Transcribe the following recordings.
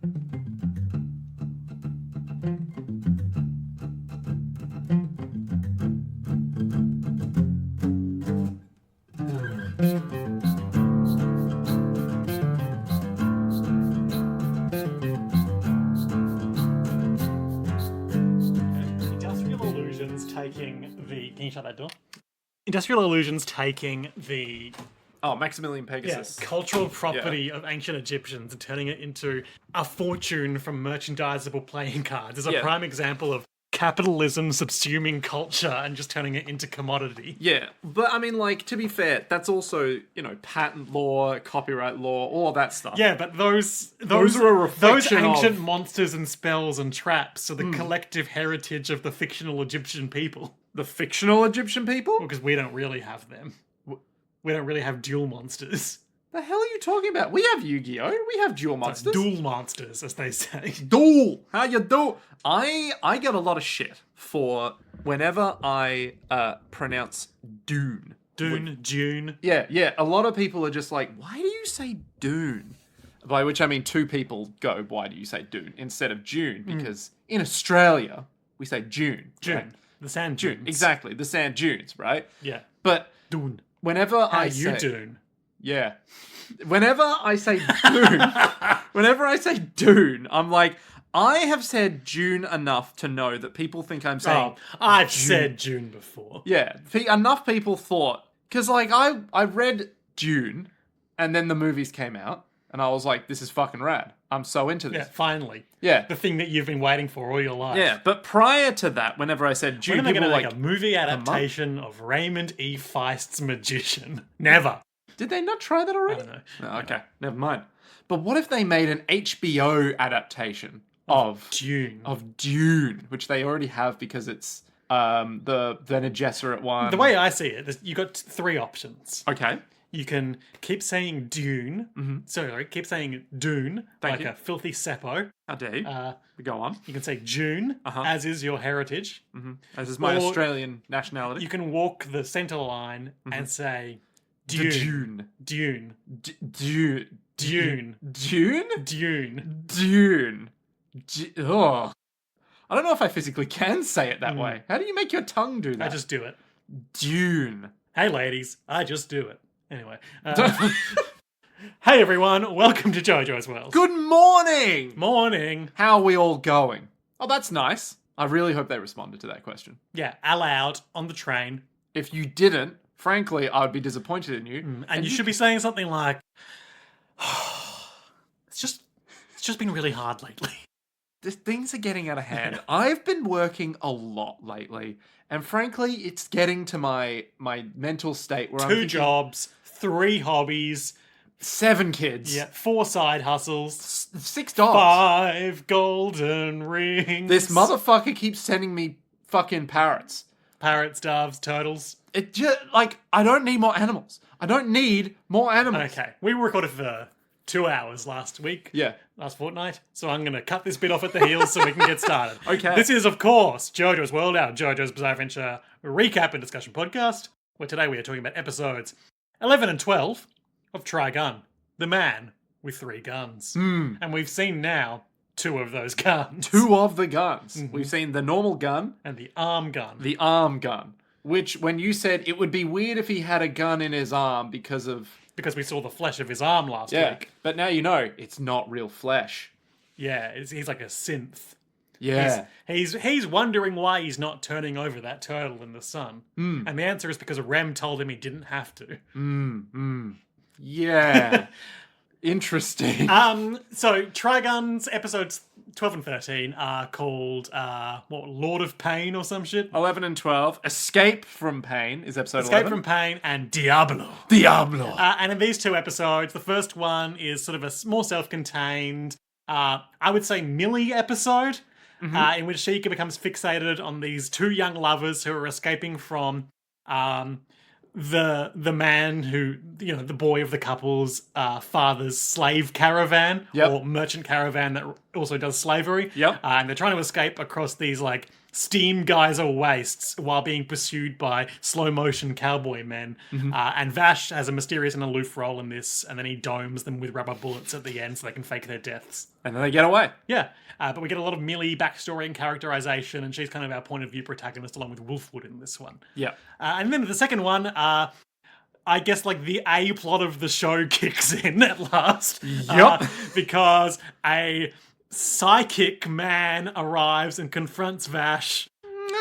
Can you shut that door? Industrial Illusions taking the Maximilian Pegasus. Cultural property of ancient Egyptians and turning it into a fortune from merchandisable playing cards is a prime example of capitalism subsuming culture and just turning it into commodity. Yeah, but I mean, like, to be fair, that's also, patent law, copyright law, all of that stuff. Yeah, but those are a reflection those ancient monsters and spells and traps are the collective heritage of the fictional Egyptian people. The fictional Egyptian people? Because we don't really have them. We don't really have dual monsters. The hell are you talking about? We have Yu-Gi-Oh! We have dual monsters. Dual monsters, as they say. Dual! How you do? I get a lot of shit for whenever I pronounce Dune. June. Yeah. A lot of people are just like, why do you say Dune? By which I mean two people go, why do you say Dune? Instead of June. Because in Australia, we say June. June. Right? The sand dunes. Exactly. The sand dunes, right? Yeah. But Dune. Whenever I say... you Dune. Yeah. Whenever I say Dune, I'm like, I have said June enough to know that people think I'm saying... I've said June before. Yeah. Enough people thought... Because, like, I read Dune, and then the movies came out, and I was like, this is fucking rad. I'm so into this. Yeah, finally. Yeah. The thing that you've been waiting for all your life. Yeah, but prior to that, whenever I said Dune, when are they people going to like... make a movie adaptation of Raymond E. Feist's Magician? Never. Did they not try that already? I don't know. Oh, okay, never mind. But what if they made an HBO adaptation of Dune, which they already have because it's the Bene Gesserit one. The way I see it, you got three options. Okay. You can keep saying Dune. Mm-hmm. Sorry, keep saying Dune, Thank like you. a filthy seppo. How dare you? Go on. You can say June, as is your heritage. Mm-hmm. As is my Australian nationality. You can walk the centre line and say Dune. Dune. Dune. Dune. Dune? Dune. Dune. Oh. I don't know if I physically can say it that way. How do you make your tongue do that? I just do it. Dune. Hey, ladies. I just do it. Anyway. Hey, everyone. Welcome to JoJo's World. Good morning! Morning. How are we all going? Oh, that's nice. I really hope they responded to that question. Yeah, aloud, on the train. If you didn't, frankly, I would be disappointed in you. And you should be saying something like, it's just been really hard lately. Things are getting out of hand. I've been working a lot lately, and frankly, it's getting to my mental state where I'm thinking, 2 jobs, 3 hobbies, 7 kids, 4 side hustles, 6 dogs, 5 golden rings. This motherfucker keeps sending me fucking parrots. Parrots, doves, turtles. It just, like, I don't need more animals. I don't need more animals. Okay, we recorded for 2 hours last week. Yeah. Last fortnight. So I'm going to cut this bit off at the heels so we can get started. Okay. This is, of course, JoJo's World, our JoJo's Bizarre Adventure recap and discussion podcast, where today we are talking about episodes 11 and 12 of Trigun, the man with 3 guns. And we've seen now 2 of those guns. 2 of the guns. Mm-hmm. We've seen the normal gun. And the arm gun. The arm gun. Which, when you said it would be weird if he had a gun in his arm because we saw the flesh of his arm last week. But now you know, it's not real flesh. Yeah, he's like a synth. Yeah. He's wondering why he's not turning over that turtle in the sun. And the answer is because Rem told him he didn't have to. Yeah. Interesting. So Trigun's episodes 12 and 13 are called, Lord of Pain or some shit? 11 and 12. Escape from Pain is episode 11. Escape from Pain and Diablo. And in these 2 episodes, the first one is sort of a more self-contained, I would say Millie episode, in which Sheikah becomes fixated on these 2 young lovers who are escaping from, the man who, the boy of the couple's father's slave caravan or merchant caravan that also does slavery. Yep. And they're trying to escape across these like steam geyser wastes while being pursued by slow-motion cowboy men. And Vash has a mysterious and aloof role in this, and then he domes them with rubber bullets at the end so they can fake their deaths. And then they get away. Yeah, but we get a lot of Millie backstory and characterization, and she's kind of our point of view protagonist along with Wolfwood in this one. Yeah. And then the second one, I guess like the A plot of the show kicks in at last. Yup. Because a psychic man arrives and confronts Vash.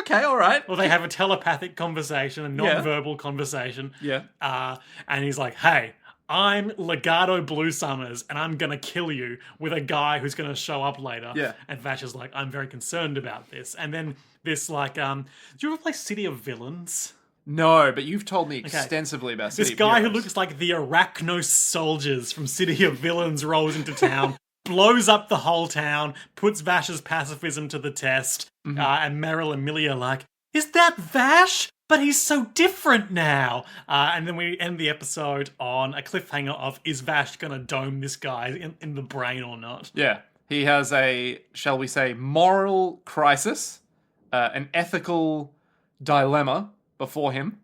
Okay, all right. Well, they have a telepathic conversation, a non-verbal conversation. Yeah. And he's like, hey, I'm Legato Bluth, and I'm going to kill you with a guy who's going to show up later. Yeah. And Vash is like, I'm very concerned about this. And then this like, do you ever play City of Villains? No, but you've told me extensively about this guy who looks like the Arachnos soldiers from City of Villains rolls into town, blows up the whole town, puts Vash's pacifism to the test, and Meryl and Millie are like, is that Vash? But he's so different now. And then we end the episode on a cliffhanger of, is Vash gonna dome this guy in the brain or not? Yeah. He has a, shall we say, moral crisis, an ethical dilemma before him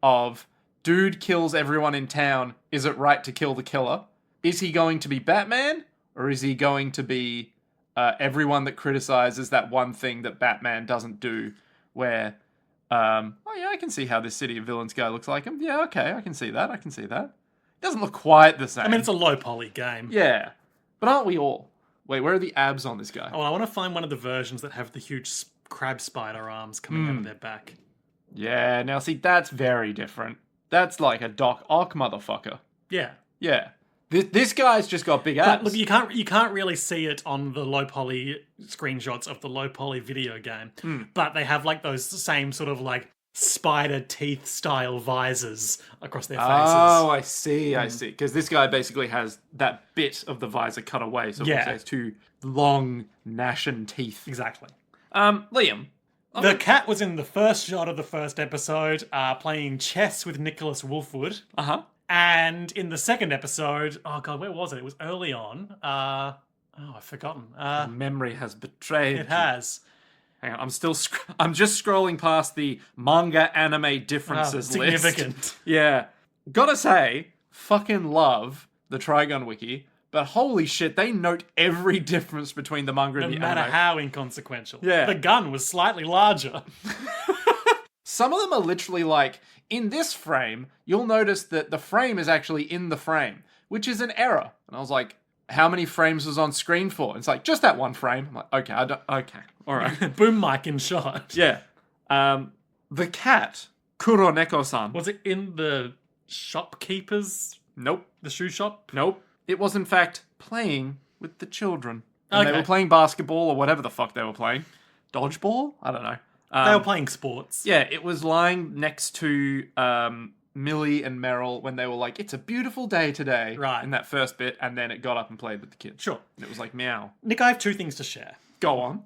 of, dude kills everyone in town, is it right to kill the killer? Is he going to be Batman? Or is he going to be everyone that criticizes that one thing that Batman doesn't do, where, oh yeah, I can see how this City of Villains guy looks like him. Yeah, okay, I can see that. It doesn't look quite the same. I mean, it's a low poly game. Yeah. But aren't we all? Wait, where are the abs on this guy? Oh, I want to find one of the versions that have the huge crab spider arms coming out of their back. Yeah, now see, that's very different. That's like a Doc Ock motherfucker. Yeah. Yeah. This guy's just got big abs. But look, you can't really see it on the low poly screenshots of the low poly video game. But they have like those same sort of like spider teeth style visors across their faces. Oh, I see. Because this guy basically has that bit of the visor cut away, so it has two long gnashing teeth. Exactly. Liam. The cat was in the first shot of the first episode, playing chess with Nicholas Wolfwood. And in the second episode, oh god, where was it? It was early on. I've forgotten. Memory has betrayed It has. Hang on, I'm just scrolling past the manga anime differences list. Significant. Yeah. Gotta say, fucking love the Trigun Wiki, but holy shit, they note every difference between the manga and the anime. No matter how inconsequential. Yeah. The gun was slightly larger. Some of them are literally like, in this frame, you'll notice that the frame is actually in the frame, which is an error. And I was like, how many frames was on screen for? And it's like, just that one frame. I'm like, okay, all right. Boom mic in shot. Yeah. The cat, Kuroneko-san. Was it in the shopkeepers? Nope. The shoe shop? Nope. It was, in fact, playing with the children. And they were playing basketball or whatever the fuck they were playing. Dodgeball? I don't know. They were playing sports. Yeah, it was lying next to Millie and Meryl when they were like, it's a beautiful day today. Right. In that first bit, and then it got up and played with the kids. Sure. And it was like, meow. Nick, I have two things to share. Go on.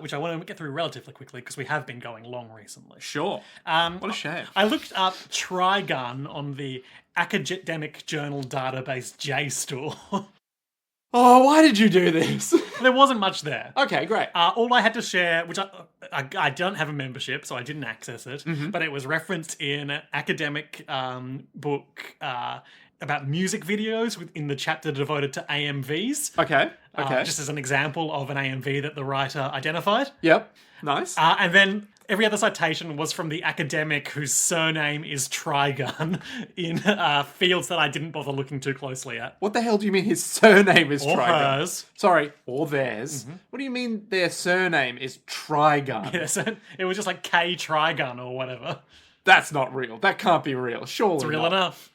Which I want to get through relatively quickly because we have been going long recently. Sure. What a shame. I looked up Trigun on the academic journal database JSTOR. Oh, why did you do this? There wasn't much there. Okay, great. All I had to share, which I don't have a membership, so I didn't access it, but it was referenced in an academic book about music videos in the chapter devoted to AMVs. Okay. Just as an example of an AMV that the writer identified. Yep. Nice. And then every other citation was from the academic whose surname is Trigun in fields that I didn't bother looking too closely at. What the hell do you mean his surname is Or Trigun? hers. Sorry, or theirs. What do you mean their surname is Trigun? Yeah, so it was just like K Trigun or whatever. That's not real. That can't be real. Surely It's real not. enough.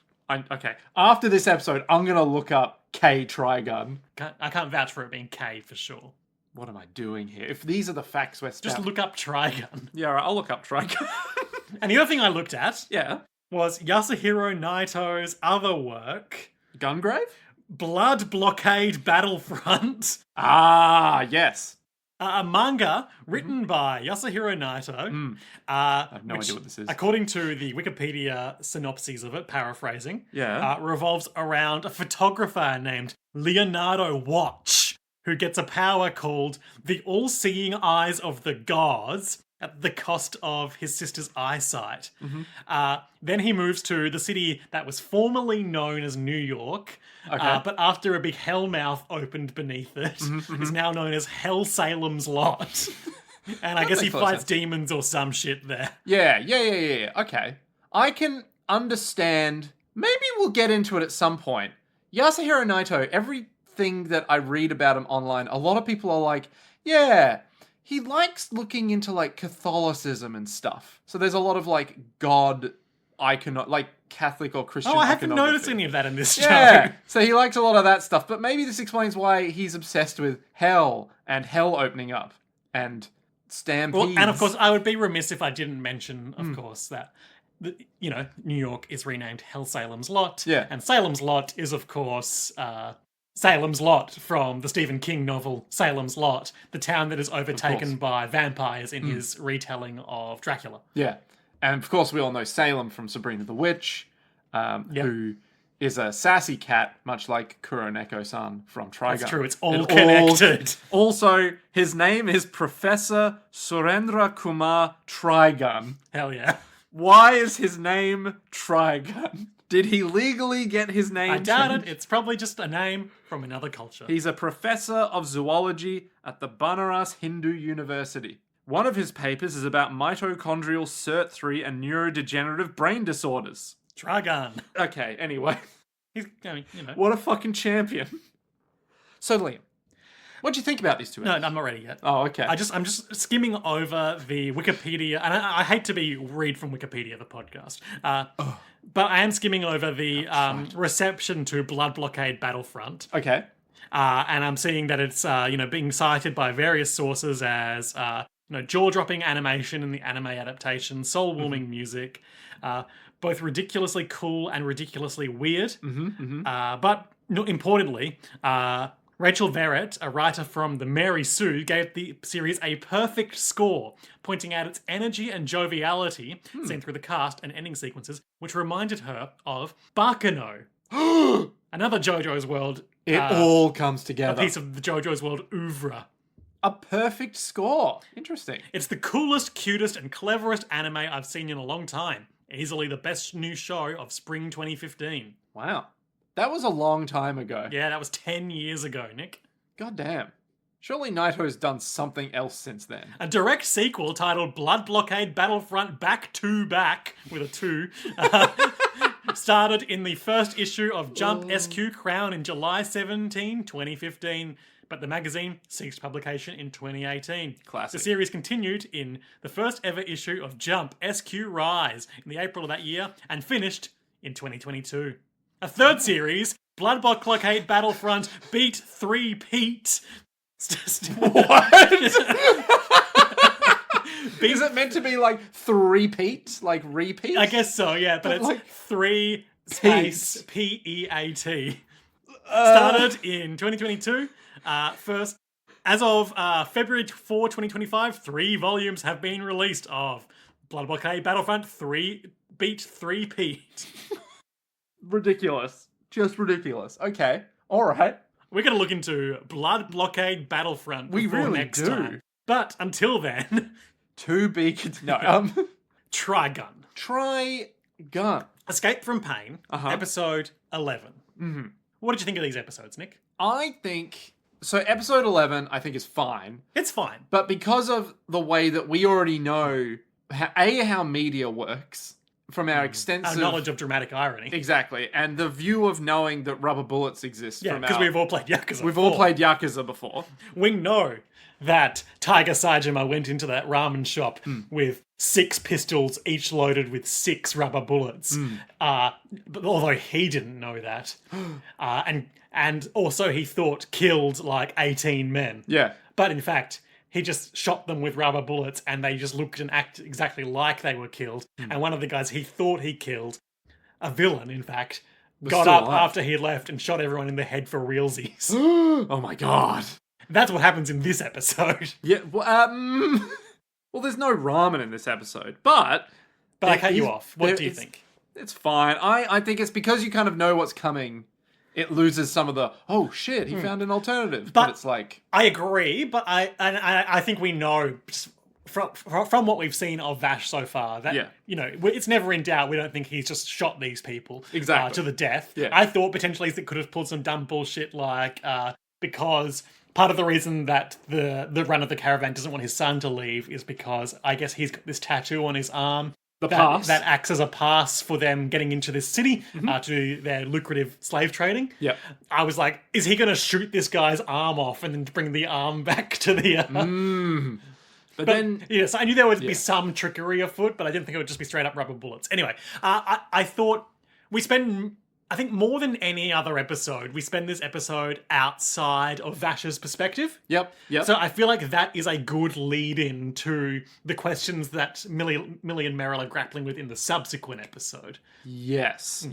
Okay. After this episode, I'm going to look up K Trigun. I can't vouch for it being K for sure. What am I doing here? If these are the facts we're Just look up Trigun. Yeah, all right, I'll look up Trigun. And the other thing I looked at Yeah. was Yasuhiro Naito's other work, Gungrave? Blood Blockade Battlefront. Ah, yes. A manga written by Yasuhiro Naito. I have no idea what this is. According to the Wikipedia synopses of it, paraphrasing, Yeah. revolves around a photographer named Leonardo Watch, who gets a power called the All-Seeing Eyes of the Gods, at the cost of his sister's eyesight. Then he moves to the city that was formerly known as New York, but after a big hellmouth opened beneath it, is now known as Hell Salem's Lot. And I guess he fights demons or some shit there. Yeah. Okay. I can understand. Maybe we'll get into it at some point. Yasuhiro Naito, everything that I read about him online, a lot of people are like, yeah, he likes looking into, like, Catholicism and stuff. So there's a lot of, like, God like Catholic or Christian I haven't iconography. noticed any of that in this show. Yeah, so he likes a lot of that stuff. But maybe this explains why he's obsessed with hell and hell opening up and stampedes. Well, and of course, I would be remiss if I didn't mention, of course, that New York is renamed Hell Salem's Lot. Yeah. And Salem's Lot is, of course, Salem's Lot from the Stephen King novel Salem's Lot, the town that is overtaken by vampires in his retelling of Dracula. Yeah. And of course, we all know Salem from Sabrina the Witch, who is a sassy cat, much like Kuroneko-san from Trigun. That's true, it's all connected. Also, his name is Professor Surendra Kumar Trigun. Hell yeah. Why is his name Trigun? Did he legally get his name I doubt it. It's probably just a name from another culture. He's a professor of zoology at the Banaras Hindu University. One of his papers is about mitochondrial cert3 and neurodegenerative brain disorders. Trigun. Okay, anyway. He's going, What a fucking champion. So, Liam, what do you think about these two? No, I'm not ready yet. Oh, okay. I'm just skimming over the Wikipedia, and I hate to read from Wikipedia, the podcast, but I am skimming over the reception to Blood Blockade Battlefront. Okay. And I'm seeing that it's being cited by various sources as jaw-dropping animation in the anime adaptation, soul-warming music, both ridiculously cool and ridiculously weird. But importantly, Rachel Verrett, a writer from the Mary Sue, gave the series a perfect score, pointing out its energy and joviality seen through the cast and ending sequences, which reminded her of Bakano. Another JoJo's World. It all comes together. A piece of the JoJo's World oeuvre. A perfect score. Interesting. It's the coolest, cutest, and cleverest anime I've seen in a long time. Easily the best new show of spring 2015. Wow. That was a long time ago. Yeah, that was 10 years ago, Nick. God damn. Surely Naito's done something else since then. A direct sequel titled Blood Blockade Battlefront Back to Back, with a 2, started in the first issue of Jump SQ Crown in July 17, 2015. But the magazine ceased publication in 2018. Classic. The series continued in the first ever issue of Jump SQ Rise in the April of that year and finished in 2022. A third series, Blood Blockade Battlefront Beat 3 Pete. What? Is it meant to be like three-peat? Like repeat? I guess so, yeah, but it's like 3 space P-E-A-T. Started in 2022. First, as of February 4, 2025, 3 volumes have been released of Blood Blockade Battlefront 3 Beat 3 Pete. Ridiculous. Just ridiculous. Okay. Alright. We're going to look into Blood Blockade Battlefront we really next do. time. But until then... To be continued. Trigun. Trigun. Escape from Pain, episode 11. Mm-hmm. What did you think of these episodes, Nick? I think... So episode 11, I think, is fine. It's fine. But because of the way that we already know, how media works, from our extensive... Our knowledge of dramatic irony. Exactly. And the view of knowing that rubber bullets exist. Yeah, because we've all played Yakuza We've all played Yakuza before. We know that Tiger Saejima went into that ramen shop with 6 pistols, each loaded with 6 rubber bullets. But although he didn't know that. And also he thought killed like 18 men. Yeah. But in fact... He just shot them with rubber bullets and they just looked and acted exactly like they were killed. And one of the guys he thought he killed, a villain in fact, got up after he left and shot everyone in the head for realsies. Oh my god. That's what happens in this episode. Yeah, well, there's no ramen in this episode, but I cut you off. What do you think? It's fine. I think it's because you kind of know what's coming. It loses some of the, oh shit, he found an alternative. But it's like... I agree, but I think we know from what we've seen of Vash so far, that it's never in doubt. We don't think he's just shot these people to the death. Yeah. I thought potentially they could have pulled some dumb bullshit like because part of the reason that the run of the caravan doesn't want his son to leave is because I guess he's got this tattoo on his arm. That acts as a pass for them getting into this city to do their lucrative slave trading. Yep. I was like, is he going to shoot this guy's arm off and then bring the arm back to the... But then... Yes, I knew there would be some trickery afoot, but I didn't think it would just be straight up rubber bullets. Anyway, I thought we spend... I think more than any other episode, we spend this episode outside of Vash's perspective. Yep. So I feel like that is a good lead-in to the questions that Millie and Meryl are grappling with in the subsequent episode. Yes.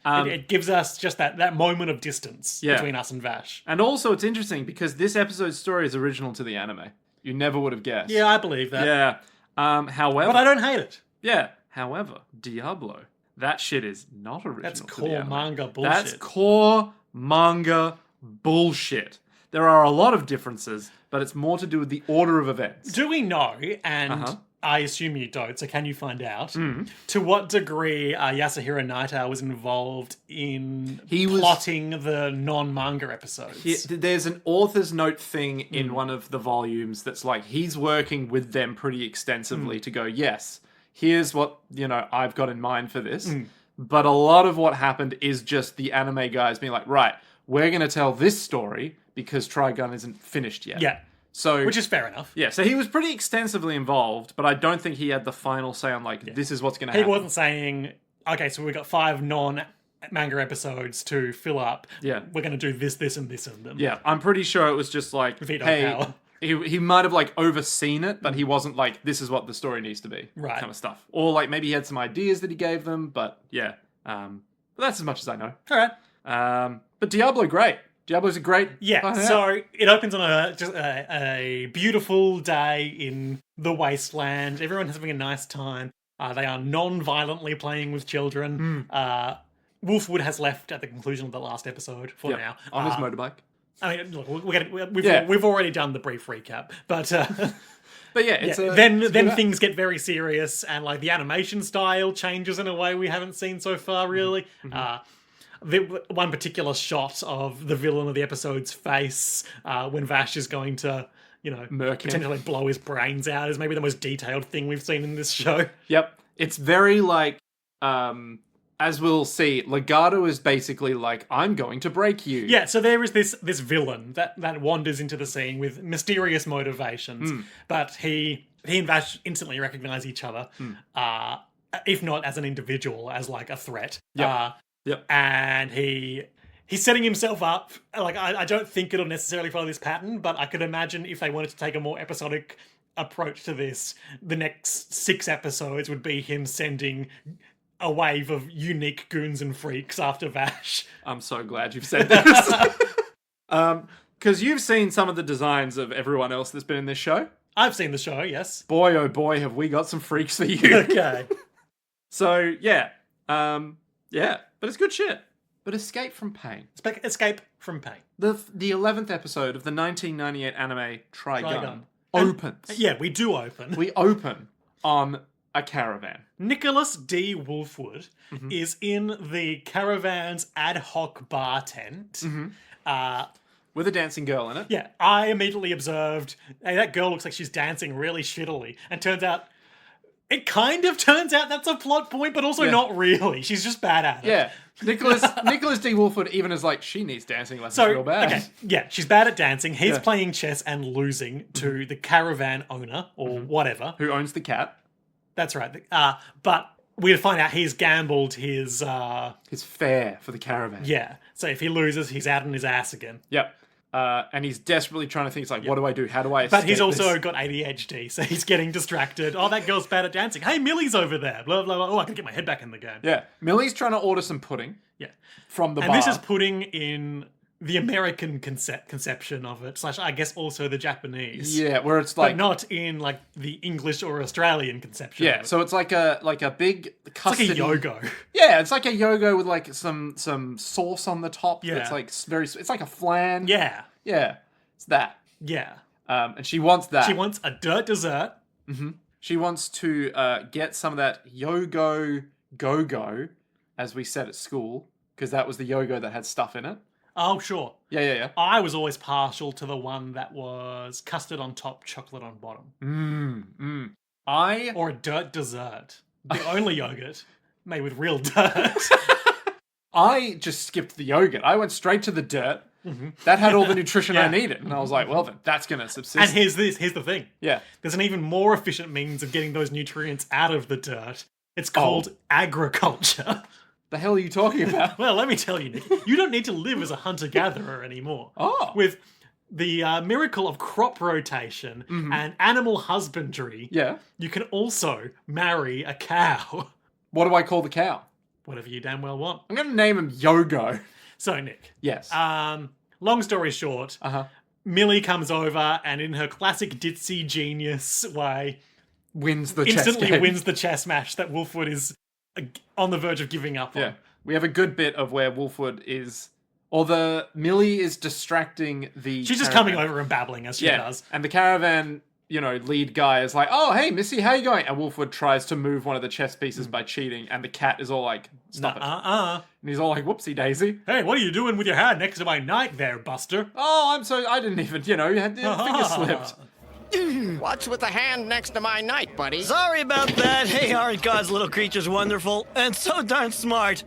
It gives us just that moment of distance between us and Vash. And also it's interesting because this episode's story is original to the anime. You never would have guessed. Yeah, I believe that. Yeah. However... But I don't hate it. Yeah. However, Diablo... That shit is not original. That's to core the anime. manga bullshit. That's core manga bullshit. There are a lot of differences, but it's more to do with the order of events. Do we know, and I assume you don't, so can you find out, to what degree Yasuhiro Naito was involved in plotting the non-manga episodes? There's an author's note thing in one of the volumes that's like, he's working with them pretty extensively to go, yes, here's what, I've got in mind for this. But a lot of what happened is just the anime guys being like, right, we're going to tell this story because Trigun isn't finished yet. Yeah. So, which is fair enough. Yeah, so he was pretty extensively involved, but I don't think he had the final say on, this is what's going to happen. He wasn't saying, okay, so we've got 5 non-manga episodes to fill up. Yeah. We're going to do this, this, and this in them. Yeah, I'm pretty sure it was just like, Veto hey... power. He might have overseen it, but he wasn't like, this is what the story needs to be. Right. Kind of stuff. Or maybe he had some ideas that he gave them, but yeah. But that's as much as I know. All right. But Diablo, great. Diablo's a great... Yeah, so it opens on a beautiful day in the wasteland. Everyone's having a nice time. They are non-violently playing with children. Wolfwood has left at the conclusion of the last episode for now. On his motorbike. I mean, look, we've already done the brief recap, but but yeah, it's then things get very serious, and the animation style changes in a way we haven't seen so far. Really, the one particular shot of the villain of the episode's face when Vash is going to, potentially blow his brains out is maybe the most detailed thing we've seen in this show. Yep, it's very as we'll see, Legato is basically I'm going to break you. Yeah, so there is this villain that wanders into the scene with mysterious motivations, but he and Vash instantly recognize each other, if not as an individual, as a threat. Yep. And he's setting himself up. I don't think it'll necessarily follow this pattern, but I could imagine if they wanted to take a more episodic approach to this, the next 6 episodes would be him sending a wave of unique goons and freaks after Vash. I'm so glad you've said this. Because you've seen some of the designs of everyone else that's been in this show. I've seen the show, yes. Boy, oh boy, have we got some freaks for you. Okay. So, yeah. But it's good shit. But escape from pain. Escape from pain. The 11th episode of the 1998 anime Trigun opens. Yeah, we do open. We open on a caravan. Nicholas D. Wolfwood is in the caravan's ad hoc bar tent. With a dancing girl in it. Yeah, I immediately observed, hey, that girl looks like she's dancing really shittily. And it kind of turns out that's a plot point, but also not really. She's just bad at it. Yeah. Nicholas D. Wolfwood even is she needs dancing lessons real bad. Okay, yeah, she's bad at dancing. He's playing chess and losing to the caravan owner, or whatever. Who owns the cat. That's right. But we find out he's gambled his fare for the caravan. Yeah. So if he loses, he's out on his ass again. Yep. And he's desperately trying to think, what do I do? How do I escape But he's also this? got ADHD, so he's getting distracted. Oh, that girl's bad at dancing. Hey, Millie's over there. Blah, blah, blah. Oh, I can get my head back in the game. Yeah. Millie's trying to order some pudding. Yeah. From the bar. And this is pudding in the American conception of it, / I guess also the Japanese. Yeah, where it's but not in the English or Australian conception. Yeah, of it. so it's like a big custody. It's like a yogo. Yeah, it's like a yogo with some sauce on the top. Yeah. That's it's like a flan. Yeah. Yeah. It's that. Yeah. And she wants that. She wants a dirt dessert She wants to get some of that Yogo Go-Go, as we said at school, because that was the Yogo that had stuff in it. Oh, sure. Yeah. I was always partial to the one that was custard on top, chocolate on bottom. Or a dirt dessert. The only yogurt made with real dirt. I just skipped the yogurt. I went straight to the dirt. That had all the nutrition I needed. And I was like, well, then that's going to subsist. And here's the thing. Yeah. There's an even more efficient means of getting those nutrients out of the dirt. It's called agriculture. The hell are you talking about? Well, let me tell you, Nick. You don't need to live as a hunter-gatherer anymore. Oh. With the miracle of crop rotation and animal husbandry, you can also marry a cow. What do I call the cow? Whatever you damn well want. I'm going to name him Yogo. So, Nick. Yes. Long story short, Millie comes over and in her classic ditzy genius way... instantly wins the chess match that Wolfwood is on the verge of giving up on. Yeah. We have a good bit of where Wolfwood is... Or Millie is distracting the She's just caravan. coming over and babbling as she does. And the caravan, lead guy is like, oh, hey, Missy, how you going? And Wolfwood tries to move one of the chess pieces by cheating, and the cat is all like, stop it. And he's all like, whoopsie daisy. Hey, what are you doing with your hand next to my knight there, Buster? Oh, I didn't even, had the finger slipped. What's with the hand next to my knight, buddy? Sorry about that. Hey, aren't God's little creatures wonderful? And so darn smart.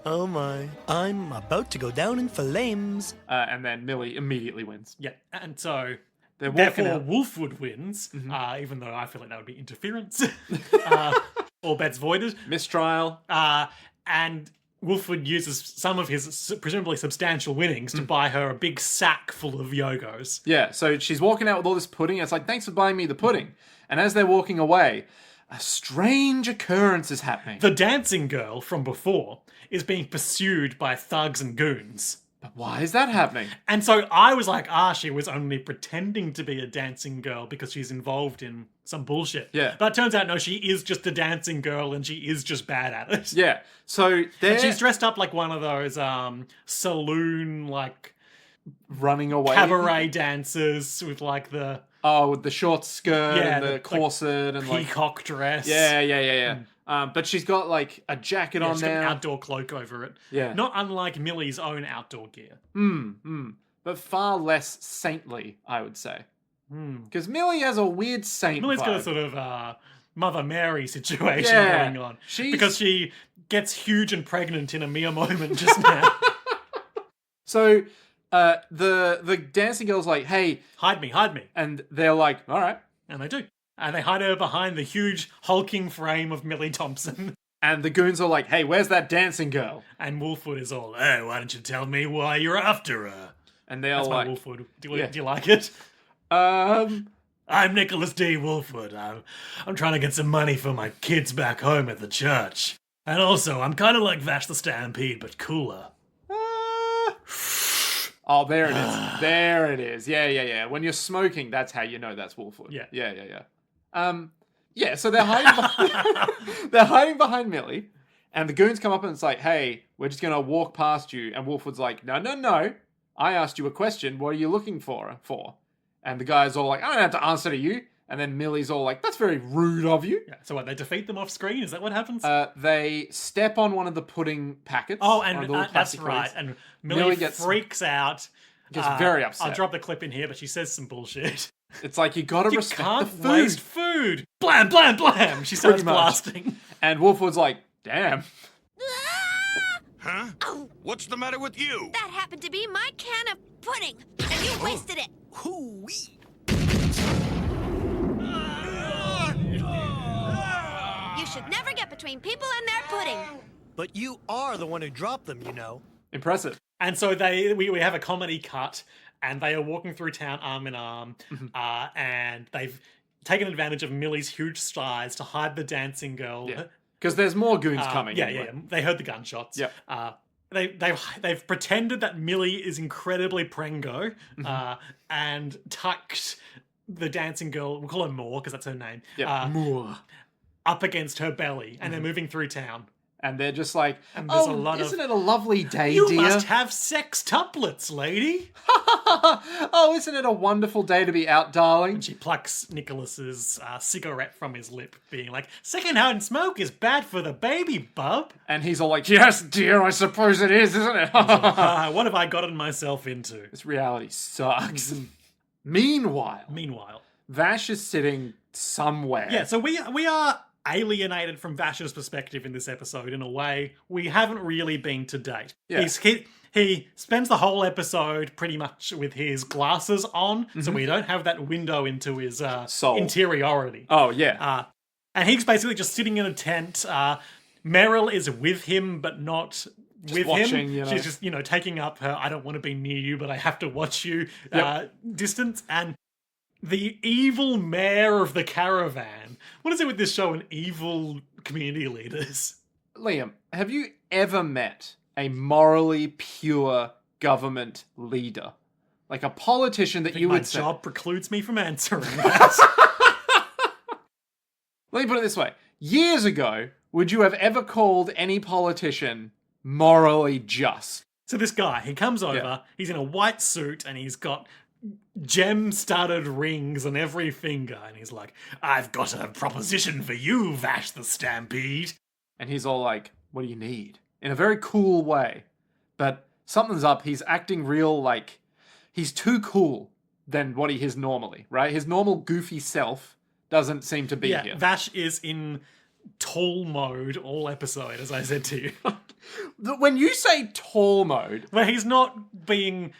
Oh my. I'm about to go down in flames. And then Millie immediately wins. Yeah, and so... Therefore, Wolfwood wins, even though I feel like that would be interference. All bets voided. Mistrial. And Wolfwood uses some of his presumably substantial winnings to buy her a big sack full of Yogos. Yeah, so she's walking out with all this pudding. It's like, thanks for buying me the pudding. And as they're walking away, a strange occurrence is happening. The dancing girl from before is being pursued by thugs and goons. But why is that happening? And so I was like, she was only pretending to be a dancing girl because she's involved in some bullshit. Yeah. But it turns out, no, she is just a dancing girl and she is just bad at it. Yeah. So and she's dressed up like one of those saloon, like... running away. Cabaret dancers with like the... Oh, with the short skirt and the corset and peacock dress. Yeah. But she's got like a jacket on she's now. got an outdoor cloak over it. Yeah. Not unlike Millie's own outdoor gear. But far less saintly, I would say. Because Millie has a weird saint Millie's vibe. got a sort of Mother Mary situation going on. Because she gets huge and pregnant in a mere moment just now. So... the dancing girl's like, hey... Hide me. And they're like, all right. And they do. And they hide her behind the huge hulking frame of Millie Thompson. And the goons are like, hey, where's that dancing girl? And Wolfwood is all, hey, why don't you tell me why you're after her? And they're That's like... That's my Wolfwood. Do you like it? I'm Nicholas D. Wolfwood. I'm trying to get some money for my kids back home at the church. And also, I'm kind of like Vash the Stampede, but cooler. Oh, there it is. There it is. Yeah. When you're smoking, that's how you know that's Wolfwood. Yeah. Yeah, so they're hiding behind Millie, and the goons come up and it's like, hey, we're just going to walk past you. And Wolfwood's like, no. I asked you a question. What are you looking for? And the guy's all like, I don't have to answer to you. And then Millie's all like, that's very rude of you. Yeah, so what, they defeat them off screen? Is that what happens? They step on one of the pudding packets. Oh, and that's right. And Millie freaks out. Gets very upset. I'll drop the clip in here, but she says some bullshit. It's like, you gotta respect the food. You can't waste food. Blam, blam, blam. She starts blasting. And Wolfwood's like, damn. Huh? What's the matter with you? That happened to be my can of pudding, and you wasted it. Hoo-wee. You should never get between people and their pudding. But you are the one who dropped them, you know. Impressive. And so we have a comedy cut, and they are walking through town arm in arm, and they've taken advantage of Millie's huge size to hide the dancing girl. Yeah. Because there's more goons coming. Yeah. They heard the gunshots. Yeah. They've pretended that Millie is incredibly prengo, and tucked the dancing girl, we'll call her Moore because that's her name. Moore. Up against her belly, and they're moving through town. And they're just like, And there's a lot isn't of, it a lovely day, you dear? must have sextuplets, lady. Oh, isn't it a wonderful day to be out, darling? She plucks Nicholas's cigarette from his lip, being like, secondhand smoke is bad for the baby, bub. And he's all like, yes, dear, I suppose it is, isn't it? What have I gotten myself into? This reality sucks. Meanwhile, Vash is sitting somewhere. Yeah, so we are alienated from Vash's perspective in this episode in a way we haven't really been to date. Yeah. He spends the whole episode pretty much with his glasses on, so we don't have that window into his Soul. interiority. Oh, yeah. And he's basically just sitting in a tent. Meryl is with him, but not with watching, him. you know. She's just, taking up her, I don't want to be near you, but I have to watch you distance. And the evil mayor of the caravan. What is it with this show and evil community leaders? Liam, have you ever met a morally pure government leader? Like a politician that you My would say... job precludes me from answering that. Let me put it this way. Years ago, would you have ever called any politician morally just? So this guy, he comes over, Yeah. he's in a white suit, and he's got gem-studded rings on every finger, and he's like, I've got a proposition for you, Vash the Stampede. And he's all like, what do you need? In a very cool way. But something's up. He's acting real like... He's too cool than what he is normally, right? His normal goofy self doesn't seem to be here. Vash is in tall mode all episode, as I said to you. When you say tall mode... Where he's not being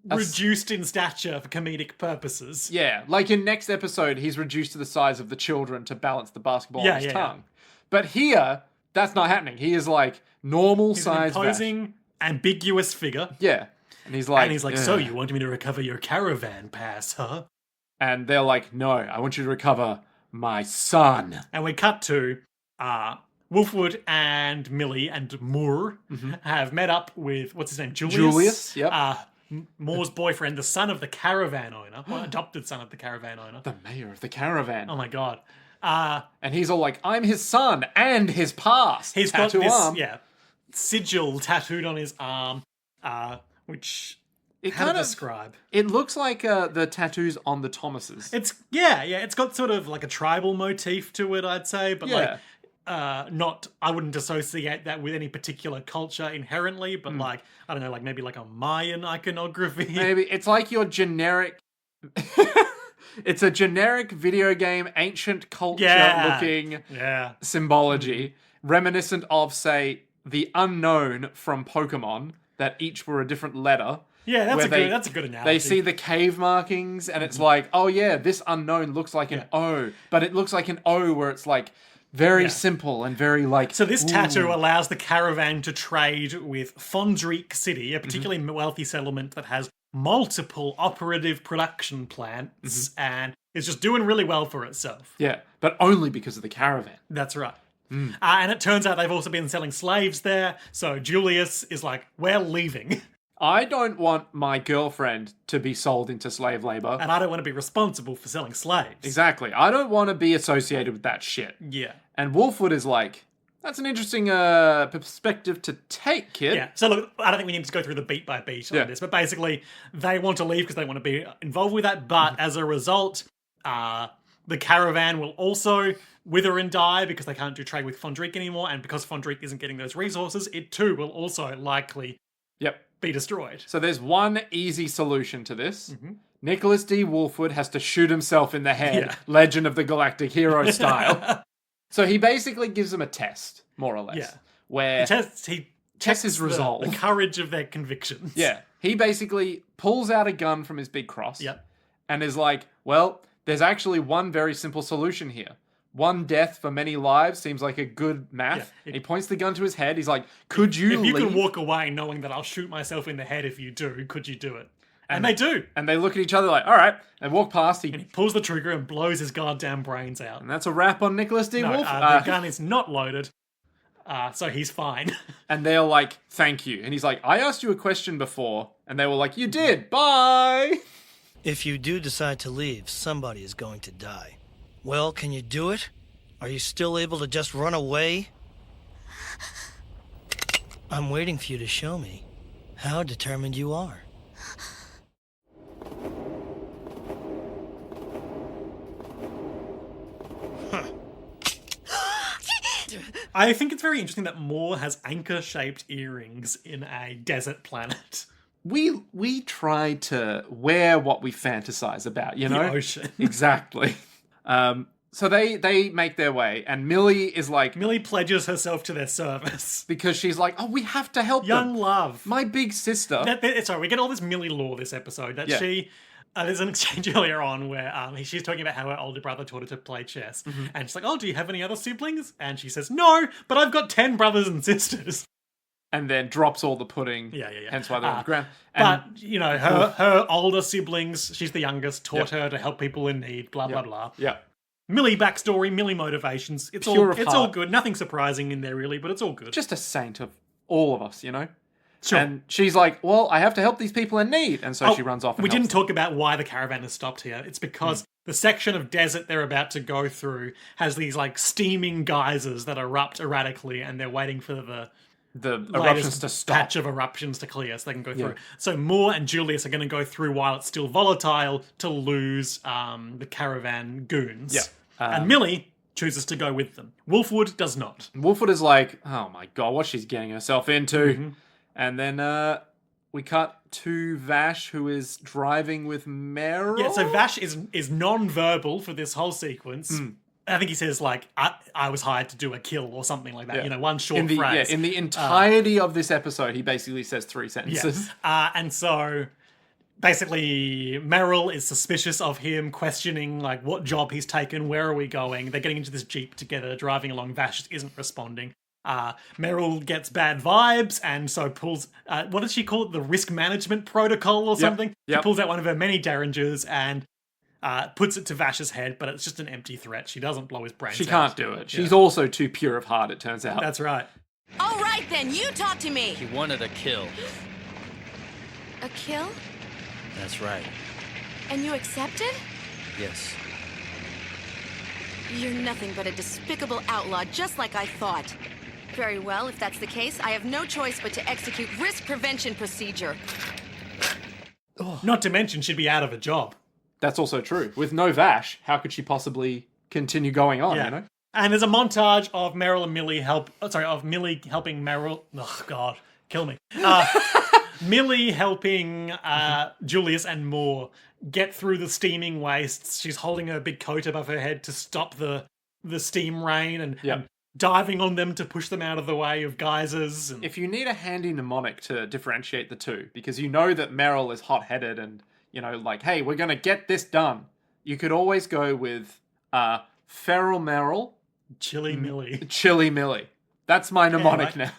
reduced in stature for comedic purposes. Yeah, like in next episode, he's reduced to the size of the children to balance the basketball on his tongue. But here, that's not happening. He is like normal He's size an imposing, ambiguous figure. Yeah. And he's like... "Ugh. So you want me to recover your caravan pass, huh? And they're like, no, I want you to recover my son. And we cut to Wolfwood and Millie and Moore have met up with, what's his name, Julius? Yep. Moore's boyfriend, the son of the caravan owner, or adopted son of the caravan owner. The mayor of the caravan. Oh my god. And he's all like, I'm his son and his past. He's Tattoo got this, arm. sigil tattooed on his arm, which... It How to kind of describe? It looks like the tattoos on the Thomases. It's it's got sort of like a tribal motif to it, I'd say, but not. I wouldn't associate that with any particular culture inherently, but like I don't know, like maybe like a Mayan iconography. Maybe it's like your generic. It's a generic video game, ancient culture looking symbology, reminiscent of, say, the unknown from Pokemon, that each were a different letter. Yeah, that's a good analogy. They see the cave markings, and it's like, oh yeah, this unknown looks like an O, but it looks like an O where it's like very simple and very like... So this tattoo allows the caravan to trade with Fondrique City, a particularly wealthy settlement that has multiple operative production plants and is just doing really well for itself. Yeah, but only because of the caravan. That's right. And it turns out they've also been selling slaves there, so Julius is like, we're leaving. I don't want my girlfriend to be sold into slave labor. And I don't want to be responsible for selling slaves. Exactly. I don't want to be associated with that shit. Yeah. And Wolfwood is like, that's an interesting perspective to take, kid. Yeah. So look, I don't think we need to go through the beat by beat on this, but basically they want to leave because they want to be involved with that, but as a result, the caravan will also wither and die because they can't do trade with Fondrique anymore, and because Fondrique isn't getting those resources, it too will also likely be destroyed. So there's one easy solution to this. Nicholas D. Wolfwood has to shoot himself in the head, Legend of the Galactic Hero style. So he basically gives them a test, more or less, where He tests his resolve. The courage of their convictions. Yeah. He basically pulls out a gun from his big cross and is like, well, there's actually one very simple solution here. One death for many lives seems like a good math. Yeah. He points the gun to his head. He's like, could you If you leave? can walk away knowing that I'll shoot myself in the head if you do, could you do it? And they do. And they look at each other like, all right. And walk past. He pulls the trigger and blows his goddamn brains out. And that's a wrap on Nicholas D. Wolf. The gun is not loaded, so he's fine. And they're like, thank you. And he's like, I asked you a question before. And they were like, you did. Bye. If you do decide to leave, somebody is going to die. Well, can you do it? Are you still able to just run away? I'm waiting for you to show me how determined you are. I think it's very interesting that Moore has anchor-shaped earrings in a desert planet. We try to wear what we fantasize about, you know? The ocean. Exactly. So they make their way, and Millie is like... Millie pledges herself to their service. Because she's like, oh, we have to help Young them. love. My big sister. Sorry, we get all this Millie lore this episode. That she... there's an exchange earlier on where she's talking about how her older brother taught her to play chess. And she's like, oh, do you have any other siblings? And she says, no, but I've got 10 brothers and sisters. And then drops all the pudding. Yeah. Hence why they're on the ground. But, you know, her older siblings, she's the youngest, taught her to help people in need, blah, blah, blah. Yeah. Millie backstory, Millie motivations. It's all good. Nothing surprising in there, really, but it's all good. Just a saint of all of us, you know? Sure. And she's like, well, I have to help these people in need. And so she runs off and we helps didn't talk about why the caravan has stopped here. It's because the section of desert they're about to go through has these, like, steaming geysers that erupt erratically, and they're waiting for the eruptions to stop. Patch of eruptions to clear so they can go through. So Moore and Julius are going to go through while it's still volatile to lose the caravan goons. Yeah. And Millie chooses to go with them. Wolfwood does not. Wolfwood is like, oh my god, what she's getting herself into. And then we cut to Vash, who is driving with Meryl. Yeah, so Vash is non-verbal for this whole sequence. I think he says, like, I was hired to do a kill or something like that. Yeah. You know, one short phrase. Yeah, in the entirety of this episode, he basically says 3 sentences. Yeah. And so, basically, Meryl is suspicious of him, questioning, like, what job he's taken, where are we going? They're getting into this Jeep together, driving along. Vash isn't responding. Meryl gets bad vibes and so pulls, what does she call it? The risk management protocol or something? She pulls out one of her many derringers and puts it to Vash's head, but it's just an empty threat. She doesn't blow his brains out. She can't do it. She's also too pure of heart, it turns out. That's right. All right, then, you talk to me. He wanted a kill. A kill? That's right. And you accepted? Yes. You're nothing but a despicable outlaw, just like I thought. Very well, if that's the case, I have no choice but to execute risk prevention procedure. Not to mention she'd be out of a job. That's also true. With no Vash, how could she possibly continue going on, you know? And there's a montage of Meryl and Millie of Millie helping Meryl. Oh, God. Kill me. Millie helping Julius and Moore get through the steaming wastes. She's holding her big coat above her head to stop the steam rain and diving on them to push them out of the way of geysers. And... If you need a handy mnemonic to differentiate the two, because you know that Meryl is hot-headed and, you know, like, hey, we're going to get this done, you could always go with Feral Meryl. Chilly Millie. Chilly Millie. That's my mnemonic now.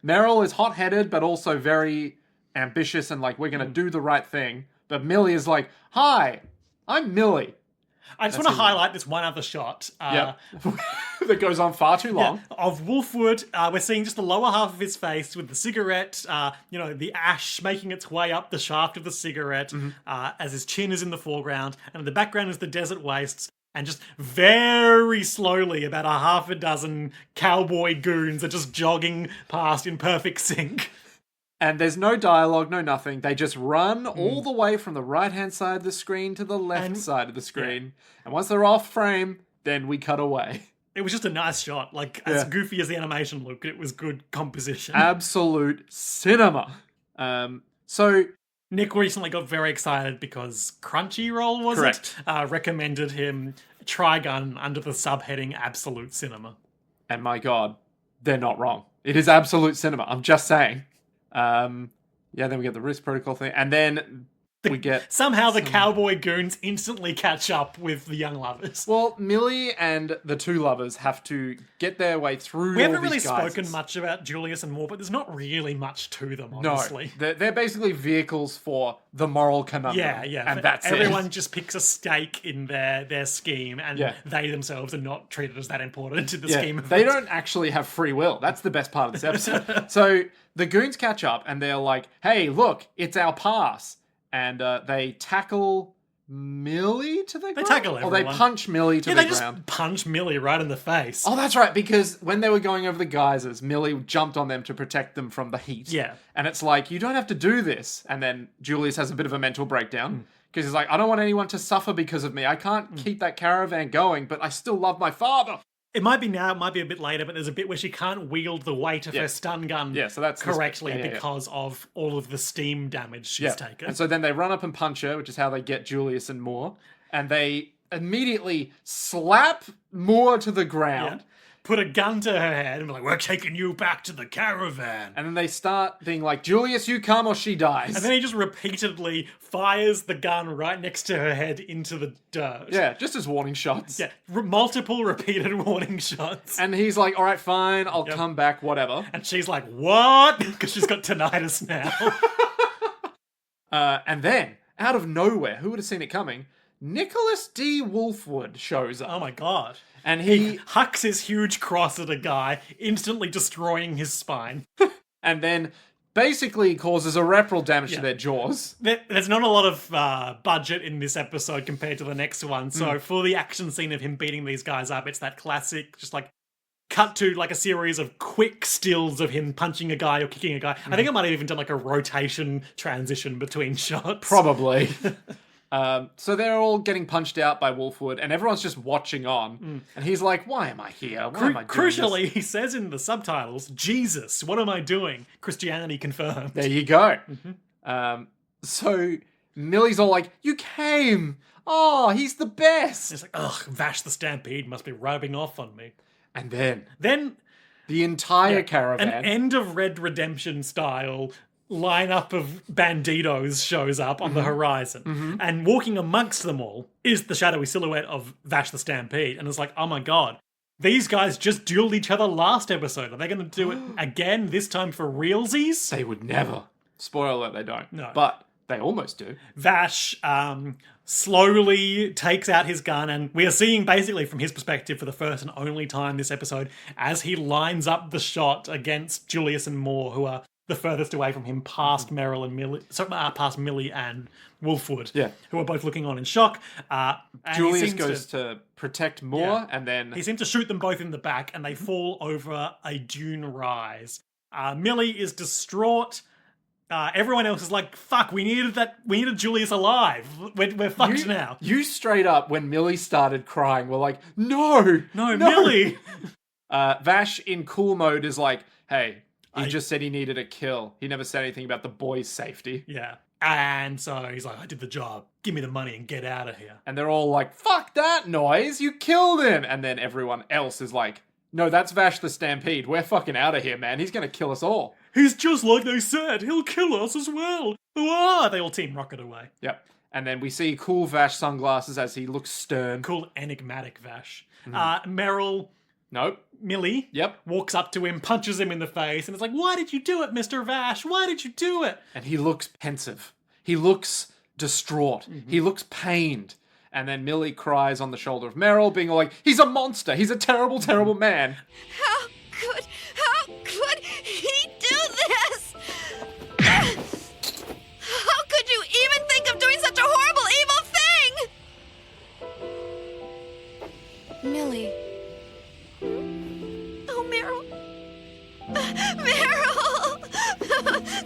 Meryl is hot-headed, but also very ambitious and like, we're going to do the right thing. But Millie is like, hi, I'm Millie. I just want to highlight this one other shot. That goes on far too long. Yeah, of Wolfwood. We're seeing just the lower half of his face with the cigarette, you know, the ash making its way up the shaft of the cigarette as his chin is in the foreground. And in the background is the desert wastes. And just very slowly, about a half a dozen cowboy goons are just jogging past in perfect sync. And there's no dialogue, no nothing. They just run all the way from the right-hand side of the screen to the left side of the screen. And once they're off frame, then we cut away. It was just a nice shot. Like, as goofy as the animation looked, it was good composition. Absolute cinema. So... Nick recently got very excited because Crunchyroll, was it? Recommended him Trigun under the subheading Absolute Cinema. And my God, they're not wrong. It is absolute cinema. I'm just saying. Then we get the risk protocol thing. And then we get... Somehow the cowboy goons instantly catch up with the young lovers. Well, Millie and the two lovers have to get their way through We haven't really spoken much about Julius and Moore, but there's not really much to them, honestly. No, they're basically vehicles for the moral conundrum. Yeah. And that's Everyone just picks a stake in their scheme, and they themselves are not treated as that important in the scheme of They it. don't actually have free will. That's the best part of this episode. So the goons catch up, and they're like, hey, look, it's our pass. And they tackle Millie to the ground? tackle Or they everyone. punch Millie to Yeah, the they ground. just punch Millie right in the face. Oh, that's right, because when they were going over the geysers, Millie jumped on them to protect them from the heat. Yeah. And it's like, you don't have to do this. And then Julius has a bit of a mental breakdown. Because he's like, I don't want anyone to suffer because of me. I can't keep that caravan going, but I still love my father. It might be now, it might be a bit later, but there's a bit where she can't wield the weight of her stun gun So that's correctly yeah. because of all of the steam damage she's taken. And so then they run up and punch her, which is how they get Julius and Moore. And they immediately slap Moore to the ground. Put a gun to her head and be like, we're taking you back to the caravan. And then they start being like, Julius, you come or she dies. And then he just repeatedly fires the gun right next to her head into the dirt. Yeah, just as warning shots. Yeah, multiple repeated warning shots. And he's like, all right, fine, I'll come back, whatever. And she's like, what? Because she's got tinnitus now. And then, out of nowhere, who would have seen it coming? Nicholas D. Wolfwood shows up. Oh my god. And He hucks his huge cross at a guy, instantly destroying his spine. and then basically causes irreparable damage to their jaws. There's not a lot of budget in this episode compared to the next one, so for the action scene of him beating these guys up, it's that classic, just like, cut to like a series of quick stills of him punching a guy or kicking a guy. I think I might have even done like a rotation transition between shots. Probably. So they're all getting punched out by Wolfwood, and everyone's just watching on. And he's like, why am I here? Why am I doing Crucially, this? he says in the subtitles, Jesus, what am I doing? Christianity confirmed. There you go. So Millie's all like, you came! Oh, he's the best! It's like, ugh, Vash the Stampede must be rubbing off on me. And then Then the entire caravan... an end of Red Redemption style lineup of banditos shows up on the horizon. And walking amongst them all is the shadowy silhouette of Vash the Stampede. And it's like, oh my god, these guys just dueled each other last episode. Are they going to do it again, this time for realsies? They would never. Spoiler alert, they don't. No. But they almost do. Vash slowly takes out his gun, and we are seeing basically from his perspective for the first and only time this episode as he lines up the shot against Julius and Moore, who are the furthest away from him, past Meryl and Millie, past Millie and Wolfwood, who are both looking on in shock. And Julius goes to protect Moore, and then... he seems to shoot them both in the back, and they fall over a dune rise. Millie is distraught. Everyone else is like, fuck, we needed Julius alive. We're fucked now. You straight up, when Millie started crying, were like, no, Millie. Vash in cool mode is like, hey, he just said he needed a kill. He never said anything about the boy's safety. Yeah. And so he's like, I did the job. Give me the money and get out of here. And they're all like, fuck that noise, you killed him. And then everyone else is like, no, that's Vash the Stampede. We're fucking out of here, man. He's going to kill us all. He's just like they said. He'll kill us as well. Hooah! They all team rocket away. Yep. And then we see cool Vash sunglasses as he looks stern. Cool, enigmatic Vash. Meryl... Nope. Millie walks up to him, punches him in the face, and it's like, why did you do it, Mr. Vash? Why did you do it? And he looks pensive. He looks distraught. He looks pained. And then Millie cries on the shoulder of Meryl, being like, he's a monster. He's a terrible, terrible man. How could he do this? How could you even think of doing such a horrible, evil thing? Millie. Oh, Meryl. Meryl!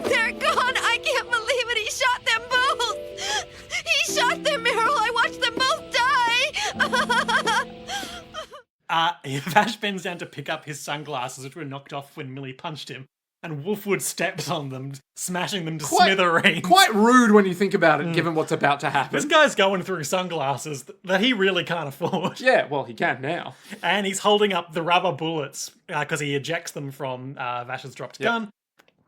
They're gone. I can't believe it. He shot them both. He shot them, Meryl. I watched them both die. Vash bends down to pick up his sunglasses, which were knocked off when Millie punched him, and Wolfwood steps on them, smashing them to smithereens. Quite rude when you think about it, given what's about to happen. This guy's going through sunglasses that he really can't afford. Yeah, well, he can now. And he's holding up the rubber bullets because he ejects them from Vash's dropped gun.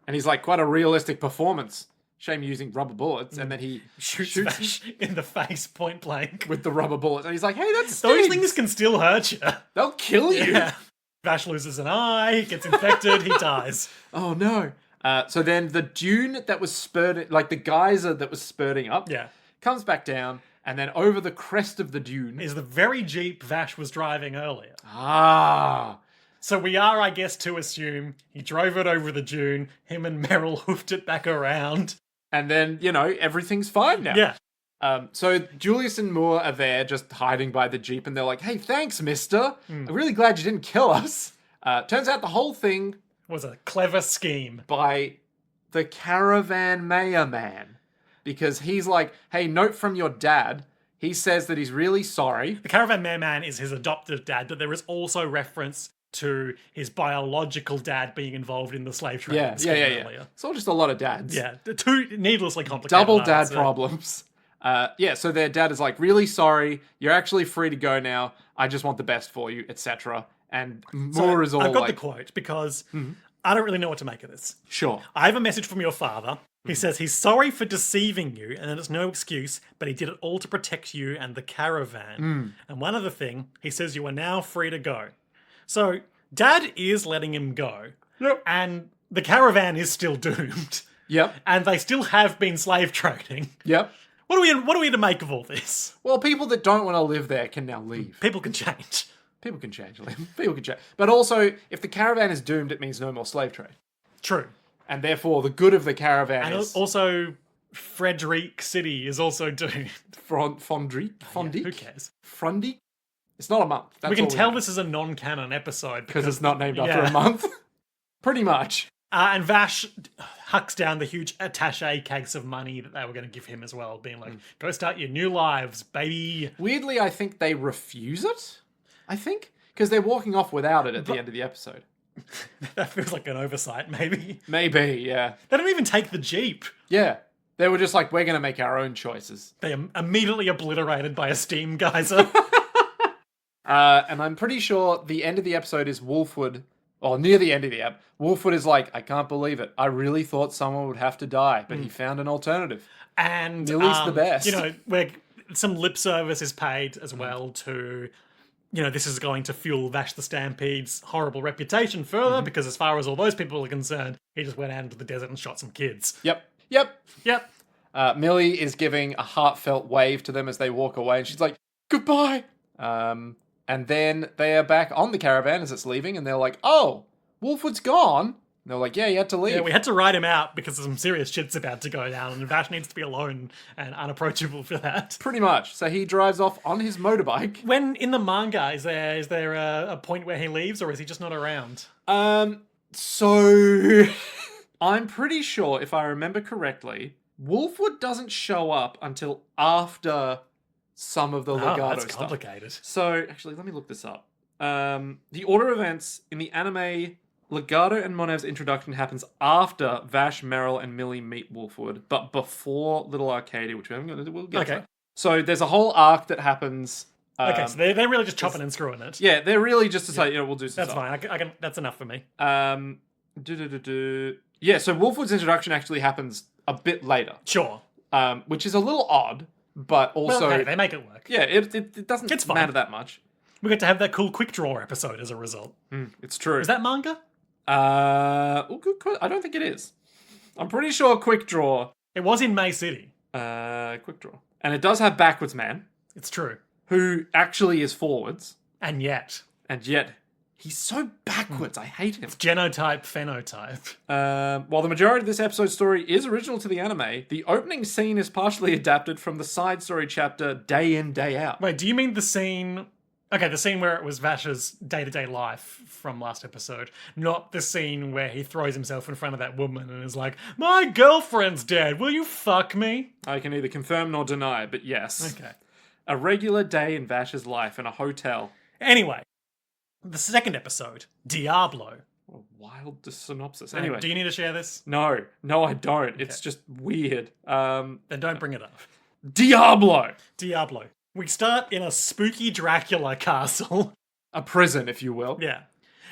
And he's like, quite a realistic performance. Shame using rubber bullets. And then he Shoots Vash in the face point blank. with the rubber bullets. And he's like, hey, that's Those things can still hurt you. They'll kill you. Yeah. Vash loses an eye, he gets infected, he dies. Oh, no. So then the dune that was spurting, like the geyser that was spurting up, comes back down. And then over the crest of the dune is the very Jeep Vash was driving earlier. Ah. So we are, I guess, to assume he drove it over the dune, him and Meryl hoofed it back around. And then, everything's fine now. Yeah. So Julius and Moore are there just hiding by the Jeep, and they're like, hey, thanks, mister. I'm really glad you didn't kill us. Turns out the whole thing Was a clever scheme. by the Caravan Mayor Man. Because he's like, hey, note from your dad. He says that he's really sorry. The Caravan Man is his adoptive dad, but there is also reference to his biological dad being involved in the slave trade. Yeah. It's all just a lot of dads. Yeah, the two needlessly complicated. Double I would dad say. problems. So their dad is like, really sorry. You're actually free to go now. I just want the best for you, etc. And Moore is all I've got like, the quote because I don't really know what to make of this. sure. I have a message from your father. He says he's sorry for deceiving you, and that it's no excuse, but he did it all to protect you and the caravan. And one other thing, he says you are now free to go. So, Dad is letting him go. Yep. And the caravan is still doomed. Yep. And they still have been slave trading. Yep. What are we to make of all this? Well, people that don't want to live there can now leave. People can change. People can change, Liam. People can change. But also, if the caravan is doomed, it means no more slave trade. True. And therefore, the good of the caravan And is... also, Frederick City is also doomed. Fondrique? Who cares? Frundique? It's not a month. That's We can all tell know. this is a non-canon episode. Because it's not named after Yeah. a month. Pretty much. And Vash hucks down the huge attache cakes of money that they were going to give him as well, being like, go start your new lives, baby. Weirdly, I think they refuse it. I think. Because they're walking off without it at the end of the episode. That feels like an oversight, maybe. Maybe, yeah. They don't even take the Jeep. Yeah. They were just like, we're going to make our own choices. They are immediately obliterated by a steam geyser. And I'm pretty sure the end of the episode is Wolfwood, or near the end of the app, Wolfwood is like, I can't believe it. I really thought someone would have to die, but he found an alternative. And Millie's the best. You know, where some lip service is paid as well to, you know, this is going to fuel Vash the Stampede's horrible reputation further, because as far as all those people are concerned, he just went out into the desert and shot some kids. Yep. Yep. Millie is giving a heartfelt wave to them as they walk away, and she's like, goodbye. And then they are back on the caravan as it's leaving, and they're like, oh, Wolfwood's gone. And they're like, yeah, he had to leave. Yeah, we had to write him out because some serious shit's about to go down, and Vash needs to be alone and unapproachable for that. Pretty much. So he drives off on his motorbike. When in the manga, is there a point where he leaves, or is he just not around? So I'm pretty sure, if I remember correctly, Wolfwood doesn't show up until after some of the Legato that's stuff. complicated. So, actually, let me look this up. The order of events in the anime, Legato and Monev's introduction happens after Vash, Meryl, and Millie meet Wolfwood, but before Little Arcadia, which we haven't got to do. We'll get to. Okay. So there's a whole arc that happens. Okay, so they're really just chopping and screwing it. Yeah, they're really just to say, you know, we'll do some That's stuff. fine. I can. That's enough for me. Yeah, so Wolfwood's introduction actually happens a bit later, Sure. which is a little odd, but also... Well, hey, they make it work. Yeah, it doesn't It's fine. matter that much. We get to have that cool quick draw episode as a result. It's true. Is that manga? Good. I don't think it is. I'm pretty sure Quick Draw. It was in May City. Quick Draw. And it does have Backwards Man, It's true. who actually is forwards, And yet, and yet he's so backwards. I hate him. genotype, phenotype. While the majority of this episode's story is original to the anime, the opening scene is partially adapted from the side story chapter Day In, Day Out. Wait, do you mean the scene... Okay, the scene where it was Vash's day-to-day life from last episode, not the scene where he throws himself in front of that woman and is like, my girlfriend's dead, will you fuck me? I can neither confirm nor deny, but yes. Okay. A regular day in Vash's life in a hotel. Anyway, the second episode, Diablo. What a wild synopsis. Anyway. Do you need to share this? No, I don't. It's just weird. Then don't bring it up. Diablo! Diablo. We start in a spooky Dracula castle. A prison, if you will. Yeah.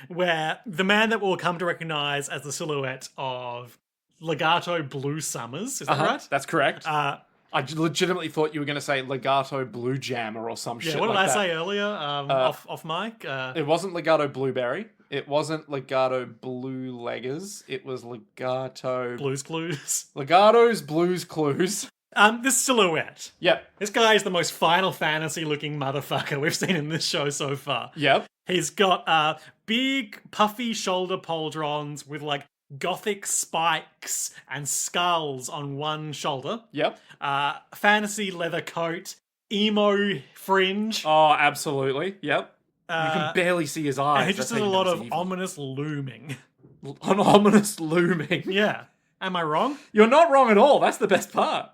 Where the man that we'll come to recognize as the silhouette of Legato Blue Summers, is that right? That's correct. Uh, I legitimately thought you were going to say Legato Blue Jammer or some yeah, shit what did like I that. say earlier? Off mic? It wasn't Legato Blueberry. It wasn't Legato Blue Leggers. It was Legato... Blues Clues. Legato's Blues Clues. This silhouette. Yep. This guy is the most Final Fantasy looking motherfucker we've seen in this show so far. Yep. He's got big, puffy shoulder pauldrons with like gothic spikes and skulls on one shoulder. Yep. Fantasy leather coat, emo fringe. Oh, absolutely. Yep. You can barely see his eyes. And he just That's does a how you lot know of he's evil. ominous looming. An ominous looming. Yeah. Am I wrong? You're not wrong at all. That's the best part.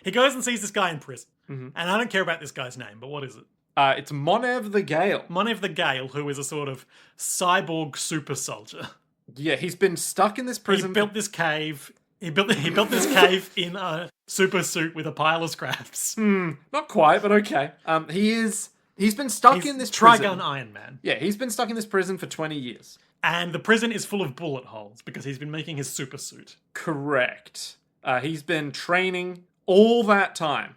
He goes and sees this guy in prison. And I don't care about this guy's name, but what is it? It's Monev the Gale. Monev the Gale, who is a sort of cyborg super soldier. Yeah, he's been stuck in this He prison. built this cave. He built this cave in a super suit with a pile of scraps. Not quite, but okay. He's been stuck in this prison. Trigun Iron Man. Yeah, he's been stuck in this prison for 20 years. And the prison is full of bullet holes because he's been making his super suit. Correct. He's been training all that time.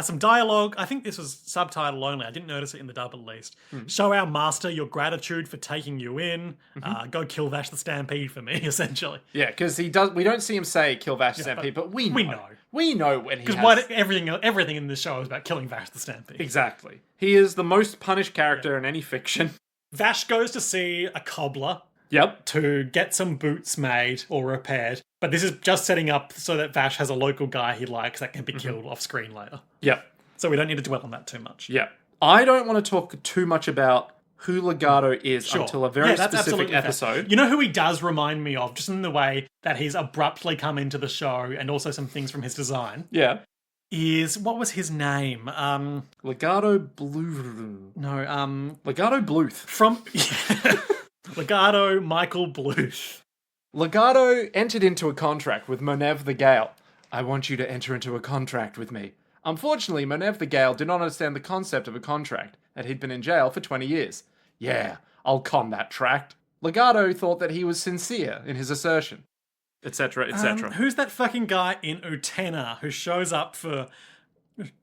Some dialogue. I think this was subtitle only. I didn't notice it in the dub at least. Show our master your gratitude for taking you in. Go kill Vash the Stampede for me, essentially. Yeah, because he does. We don't see him say "kill Vash the Stampede," but we know. We know when he. Because everything in this show is about killing Vash the Stampede. Exactly. He is the most punished character in any fiction. Vash goes to see a cobbler. Yep. To get some boots made or repaired. But this is just setting up so that Vash has a local guy he likes that can be killed off screen later. Yep. So we don't need to dwell on that too much. Yep. I don't want to talk too much about who Legato is until a very specific episode. Fair. You know who he does remind me of, just in the way that he's abruptly come into the show and also some things from his design. Yeah. What was his name? Legato Bluth. No, Legato Bluth. From... Legato Michael Bluth. Legato entered into a contract with Monev the Gale. I want you to enter into a contract with me. Unfortunately, Monev the Gale did not understand the concept of a contract, that he'd been in jail for 20 years. Yeah, I'll con that tract. Legato thought that he was sincere in his assertion, etc., etc. Who's that fucking guy in Utena who shows up for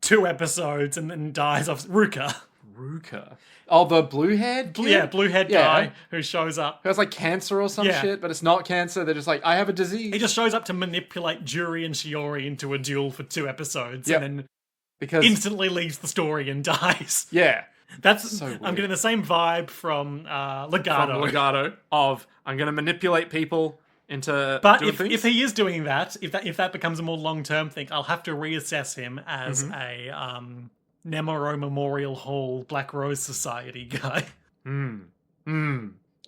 2 episodes and then dies off? Ruka. Oh, the blue-haired kid? Yeah, blue-haired guy who shows up. Who has like cancer or some shit, but it's not cancer. They're just like, I have a disease. He just shows up to manipulate Juri and Shiori into a duel for 2 episodes and then instantly leaves the story and dies. Yeah. That's so weird. I'm getting the same vibe from Legato. From Legato of, I'm going to manipulate people into doing things. If he is doing that, if that becomes a more long-term thing, I'll have to reassess him as a Nemuro Memorial Hall Black Rose Society guy.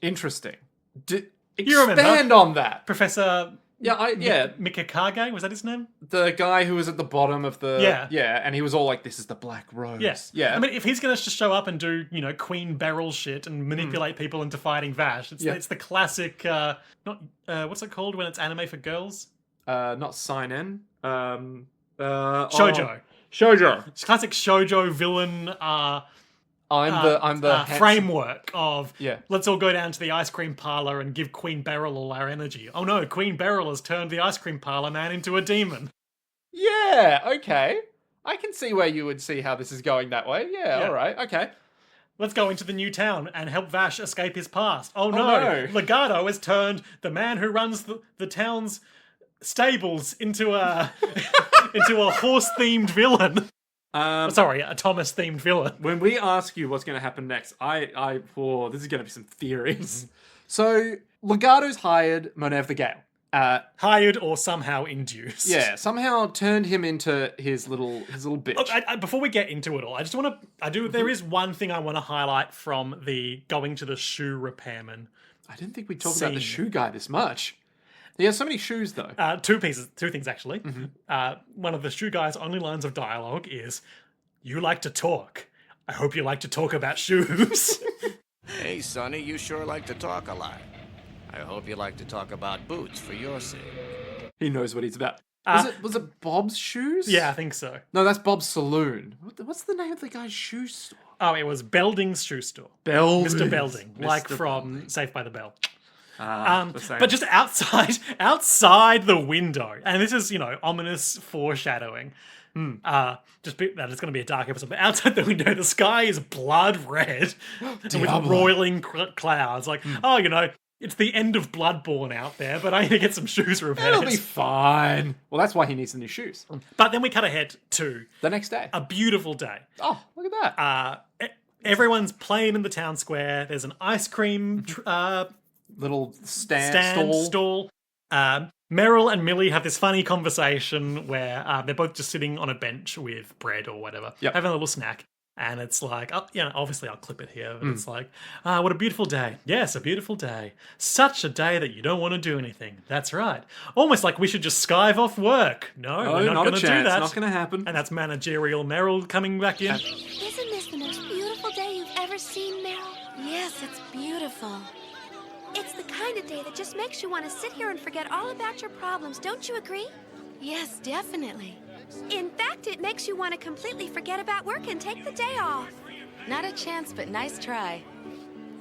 Interesting. You remember? Expand on that. Professor Mikakage, was that his name? The guy who was at the bottom of the... Yeah, and he was all like, this is the Black Rose. Yeah. I mean, if he's going to just show up and do, Queen Beryl shit and manipulate people into fighting Vash, it's the classic, what's it called when it's anime for girls? Not seinen. Shoujo. Shoujo. It's classic shoujo villain I'm the framework of Yeah. let's all go down to the ice cream parlor and give Queen Beryl all our energy. Oh no, Queen Beryl has turned the ice cream parlor man into a demon. Yeah, okay. I can see where you would see how this is going that way. Yeah. All right, okay. Let's go into the new town and help Vash escape his past. Oh no, no. Legato has turned the man who runs the town's stables into a into a horse-themed villain. Sorry, a Thomas-themed villain. When we ask you what's going to happen next, this is going to be some theories. So, Legato's hired Monev the Gale. Hired or somehow induced. Yeah, somehow turned him into his little bitch. Look, before we get into it all, I just want to... there is one thing I want to highlight from the going to the shoe repairman. I didn't think we'd talk about the shoe guy this much. He has so many shoes, though. 2 things, actually. One of the shoe guy's only lines of dialogue is, "You like to talk. I hope you like to talk about shoes." Hey, Sonny, you sure like to talk a lot. I hope you like to talk about boots for your sake. He knows what he's about. Was it Bob's Shoes? Yeah, I think so. No, that's Bob's Saloon. What's the name of the guy's shoe store? Oh, it was Belding's shoe store. Mr. Belding, from Saved by the Bell. But just outside the window, and this is, ominous foreshadowing. That it's going to be a dark episode, but outside the window, the sky is blood red and with roiling clouds. Like, it's the end of Bloodborne out there, but I need to get some shoes repaired. It'll be fine. Well, that's why he needs the new shoes. But then we cut ahead to the next day. A beautiful day. Oh, look at that. Everyone's playing in the town square. There's an ice cream little stand stall. Meryl and Millie have this funny conversation where they're both just sitting on a bench with bread or whatever, having a little snack. And it's like, oh, obviously I'll clip it here, but it's like, what a beautiful day. Yes, a beautiful day. Such a day that you don't want to do anything. That's right. Almost like we should just skive off work. No, we're not going to do that. Not going to happen. And that's managerial Meryl coming back in. Isn't this the most beautiful day you've ever seen, Meryl? Yes, it's beautiful. It's the kind of day that just makes you want to sit here and forget all about your problems, don't you agree? Yes, definitely. In fact, it makes you want to completely forget about work and take the day off. Not a chance, but nice try.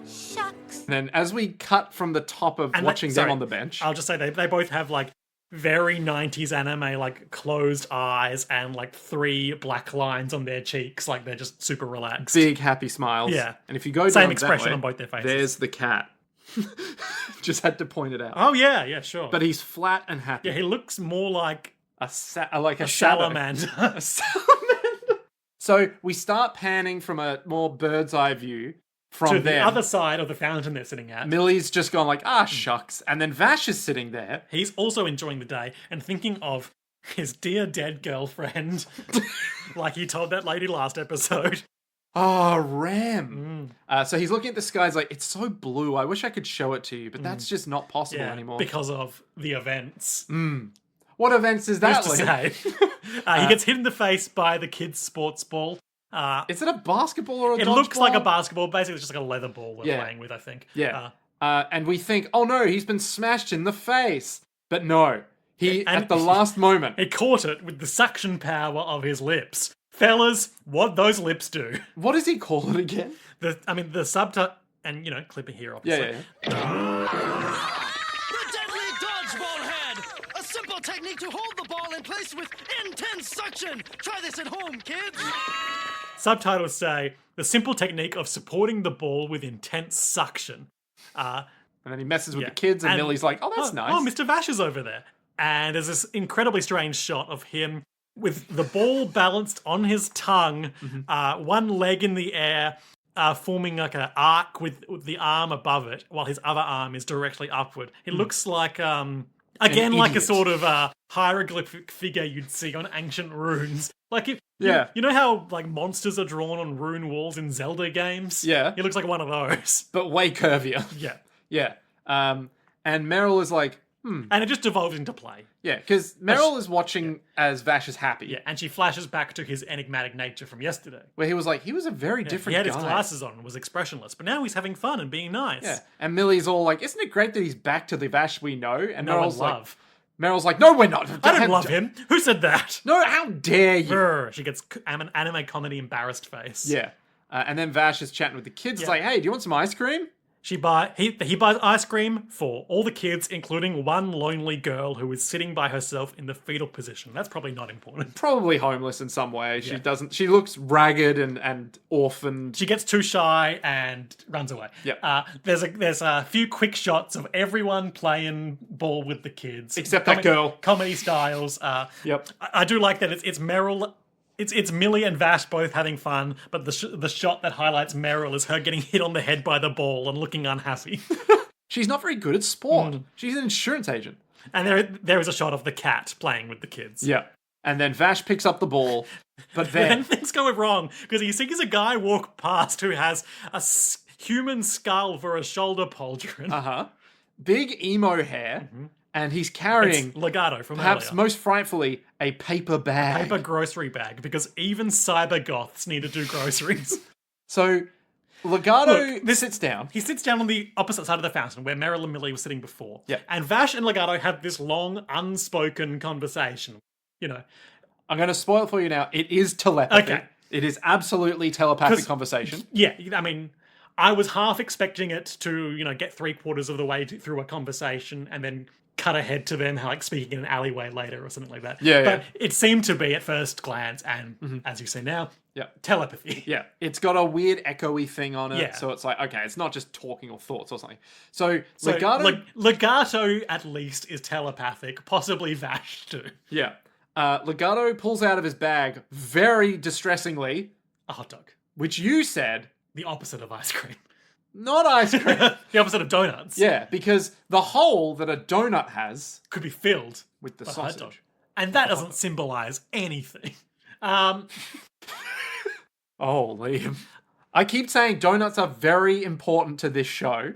Shucks. And then as we cut from the top of watching them on the bench... I'll just say they both have, like, very 90s anime, like, closed eyes and, like, 3 black lines on their cheeks. Like, they're just super relaxed. Big, happy smiles. Yeah. And if you go Same down expression that way, on both their faces. there's the cat. Just had to point it out. Oh, yeah, sure. But he's flat and happy. Yeah, he looks more like... a salamander. A salamander. So we start panning from a more bird's eye view from to the them. other side of the fountain they're sitting at. Millie's just gone like, shucks. And then Vash is sitting there. He's also enjoying the day and thinking of his dear dead girlfriend, like he told that lady last episode. Oh, Ram. So he's looking at the sky. He's like, it's so blue. I wish I could show it to you, but that's just not possible anymore. Because of the events. What events is that? Who's to say? He gets hit in the face by the kids' sports ball. Is it a basketball or a dodgeball? It looks like a basketball. Basically, it's just like a leather ball we're playing with, I think. Yeah. And we think, oh no, he's been smashed in the face. But no. At the last moment. He caught it with the suction power of his lips. Fellas, what those lips do. What does he call it again? The subtitle... And, clipping here, obviously. Yeah. The deadly dodgeball head! A simple technique to hold the ball in place with intense suction! Try this at home, kids! Subtitles say, the simple technique of supporting the ball with intense suction. And then he messes with the kids and Millie's like, oh, that's nice. Oh, Mr. Vash is over there. And there's this incredibly strange shot of him with the ball balanced on his tongue, one leg in the air, forming like an arc with the arm above it, while his other arm is directly upward. It looks like, again, like a sort of hieroglyphic figure you'd see on ancient runes. Like, you know how like monsters are drawn on rune walls in Zelda games? Yeah. He looks like one of those. But way curvier. Yeah. Yeah. And Meryl is like, And it just devolved into play. Yeah, because Meryl is watching as Vash is happy. Yeah, and she flashes back to his enigmatic nature from yesterday. Where he was like, he was a very different guy. He had his glasses on and was expressionless, but now he's having fun and being nice. Yeah, and Millie's all like, isn't it great that he's back to the Vash we know? And Meryl's like, no, we're not. I don't love him. Who said that? No, how dare you? Brr. She gets an anime comedy embarrassed face. Yeah. And then Vash is chatting with the kids. It's like, hey, do you want some ice cream? He buys ice cream for all the kids, including one lonely girl who is sitting by herself in the fetal position. That's probably not important. Probably homeless in some way. She looks ragged and orphaned. She gets too shy and runs away. Yep. There's a few quick shots of everyone playing ball with the kids. Except that girl. Comedy styles. Yep. I do like that it's Meryl... It's Millie and Vash both having fun, but the shot that highlights Meryl is her getting hit on the head by the ball and looking unhappy. She's not very good at sport. She's an insurance agent. And there is a shot of the cat playing with the kids. Yeah. And then Vash picks up the ball, but then things go wrong, because he sees a guy walk past who has a human skull for a shoulder pauldron. Big emo hair. And he's carrying, it's Legato from perhaps earlier. most frightfully, a paper bag. Paper grocery bag, because even cyber goths need to do groceries. So, Legato sits down. He sits down on the opposite side of the fountain, where Meryl and Millie were sitting before. Yeah. And Vash and Legato have this long, unspoken conversation. I'm going to spoil it for you now. It is telepathy. Okay. It is absolutely telepathic conversation. Yeah, I mean... I was half expecting it to, get 3/4 of the way through a conversation and then cut ahead to them like speaking in an alleyway later or something like that. But it seemed to be at first glance, and as you see now, telepathy. Yeah, it's got a weird echoey thing on it. Yeah. So it's like, okay, it's not just talking or thoughts or something. So Legato... Legato, at least, is telepathic, possibly Vash too. Yeah. Legato pulls out of his bag, very distressingly, a hot dog. which you said... The opposite of ice cream. not ice cream. The opposite of donuts. Yeah, because the hole that a donut has Could be filled with the with a hot dog. sausage. And that doesn't symbolize anything. Oh, Liam. I keep saying donuts are very important to this show,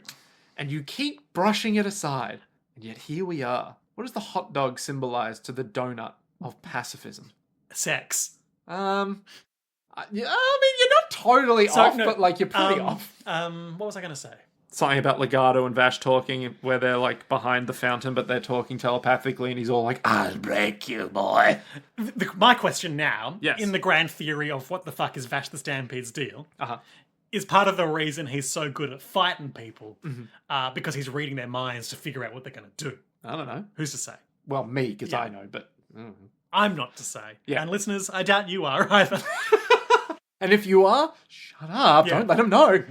and you keep brushing it aside. And yet here we are. What does the hot dog symbolize to the donut of pacifism? Sex. I mean, you're not totally off, no, but like you're pretty off. What was I going to say? Something about Legato and Vash talking where they're like behind the fountain, but they're talking telepathically, and he's all like, "I'll break you, boy." My question now, Yes. in the grand theory of what the fuck is Vash the Stampede's deal, Uh-huh. is part of the reason he's so good at fighting people Mm-hmm. because he's reading their minds to figure out what they're going to do. I don't know. Who's to say? Well, me, because I know, but... I'm not to say. Yeah. And listeners, I doubt you are either. And if you are, shut up. Yeah. Don't let them know.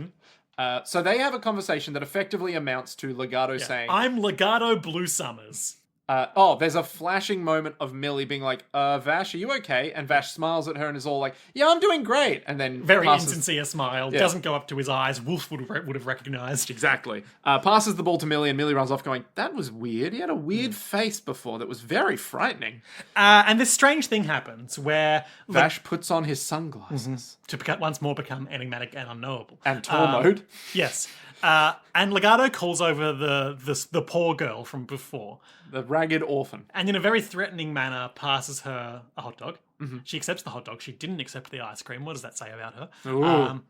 So they have a conversation that effectively amounts to Legato saying... I'm Legato Blue Summers. there's a flashing moment of Millie being like, Vash, are you okay? And Vash smiles at her and is all like, yeah, I'm doing great. And then Very passes... insincere smile. Doesn't go up to his eyes. Wolf would have recognized. Exactly. Passes the ball to Millie, and Millie runs off going, that was weird. He had a weird face before that was very frightening. And this strange thing happens where Vash puts on his sunglasses. to once more become enigmatic and unknowable. And tour mode. Yes. And Legato calls over the poor girl from before. The ragged orphan. And in a very threatening manner passes her a hot dog. Mm-hmm. She accepts the hot dog. She didn't accept the ice cream. What does that say about her? Ooh.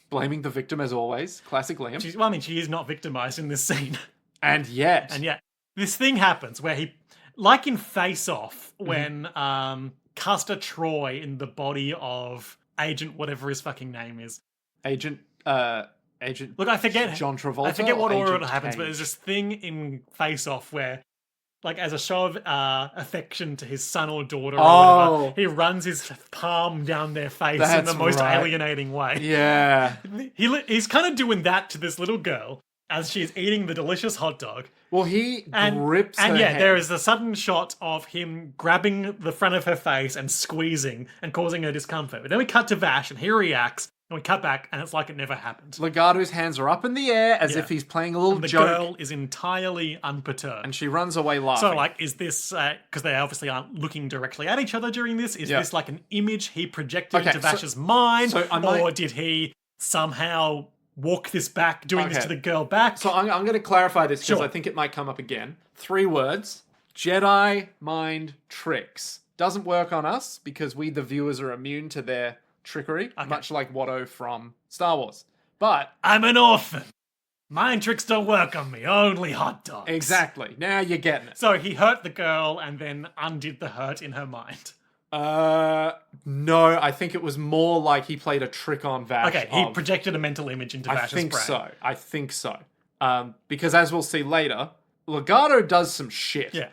Blaming the victim as always. Classic Liam. She is not victimized in this scene. And yet. And yet, this thing happens where he, like in Face Off, when Custer Troy in the body of Agent whatever his fucking name is. Agent... Look, I forget John Travolta. I forget what order it Agent happens, but Cage? there's this thing in Face Off where, like, as a show of affection to his son or daughter, or whatever, he runs his palm down their face in the most alienating way. Yeah. He's kind of doing that to this little girl as she's eating the delicious hot dog. Well, he grips her And hand. there is a sudden shot of him grabbing the front of her face and squeezing and causing her discomfort. But then we cut to Vash and he reacts. And we cut back, and it's like it never happened. Legato's hands are up in the air as if he's playing a little the joke. girl is entirely unperturbed. And she runs away laughing. So, like, is this... Because they obviously aren't looking directly at each other during this. Is this like an image he projected into Vash's mind? Or did he somehow walk this back, doing this to the girl back? So I'm going to clarify this because I think it might come up again. 3 words. Jedi mind tricks. Doesn't work on us because we, the viewers, are immune to their... trickery, much like Watto from Star Wars. But... I'm an orphan. Mind tricks don't work on me, only hot dogs. Exactly. Now you're getting it. So he hurt the girl and then undid the hurt in her mind. No, I think it was more like he played a trick on Vash. Okay, he projected a mental image into Vash's brain. I think so. Because as we'll see later, Legato does some shit. Yeah.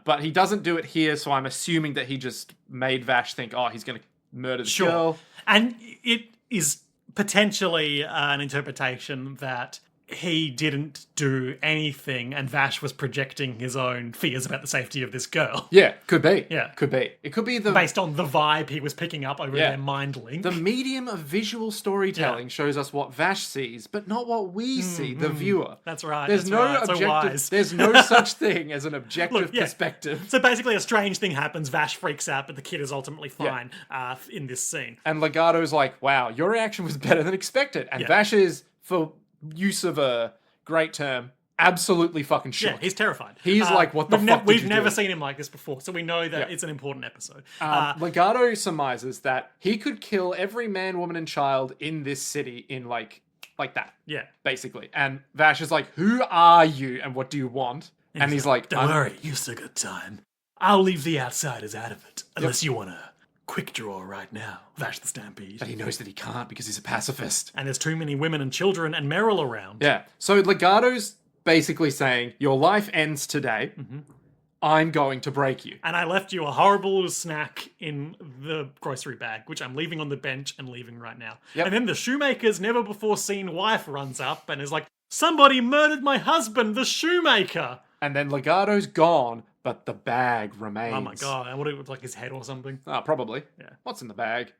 But he doesn't do it here, so I'm assuming that he just made Vash think, he's going to murder the girl. And it is potentially an interpretation that he didn't do anything and Vash was projecting his own fears about the safety of this girl. Yeah, could be. Yeah. Could be. It could be based on the vibe he was picking up over their mind link. The medium of visual storytelling shows us what Vash sees, but not what we see, the viewer. That's right. There's There's no such thing as an objective perspective. So basically a strange thing happens, Vash freaks out, but the kid is ultimately fine in this scene. And Legato's like, wow, your reaction was better than expected. And Vash is, for use of a great term, absolutely fucking shook. Yeah, he's terrified. He's like, what the fuck We've never seen him like this before, so we know that it's an important episode. Legato surmises that he could kill every man, woman, and child in this city in like that. Yeah. Basically. And Vash is like, who are you and what do you want? And he's like, don't worry, you still got time. I'll leave the outsiders out of it, unless you want to quick draw right now, Vash the Stampede. But he knows that he can't because he's a pacifist. And there's too many women and children and Meryl around. Yeah. So Legato's basically saying, your life ends today. Mm-hmm. I'm going to break you. And I left you a horrible snack in the grocery bag, which I'm leaving on the bench and leaving right now. Yep. And then the shoemaker's never before seen wife runs up and is like, somebody murdered my husband, the shoemaker. And then Legato's gone, but the bag remains. Oh my god, and what it was like his head or something? Probably. Yeah. What's in the bag?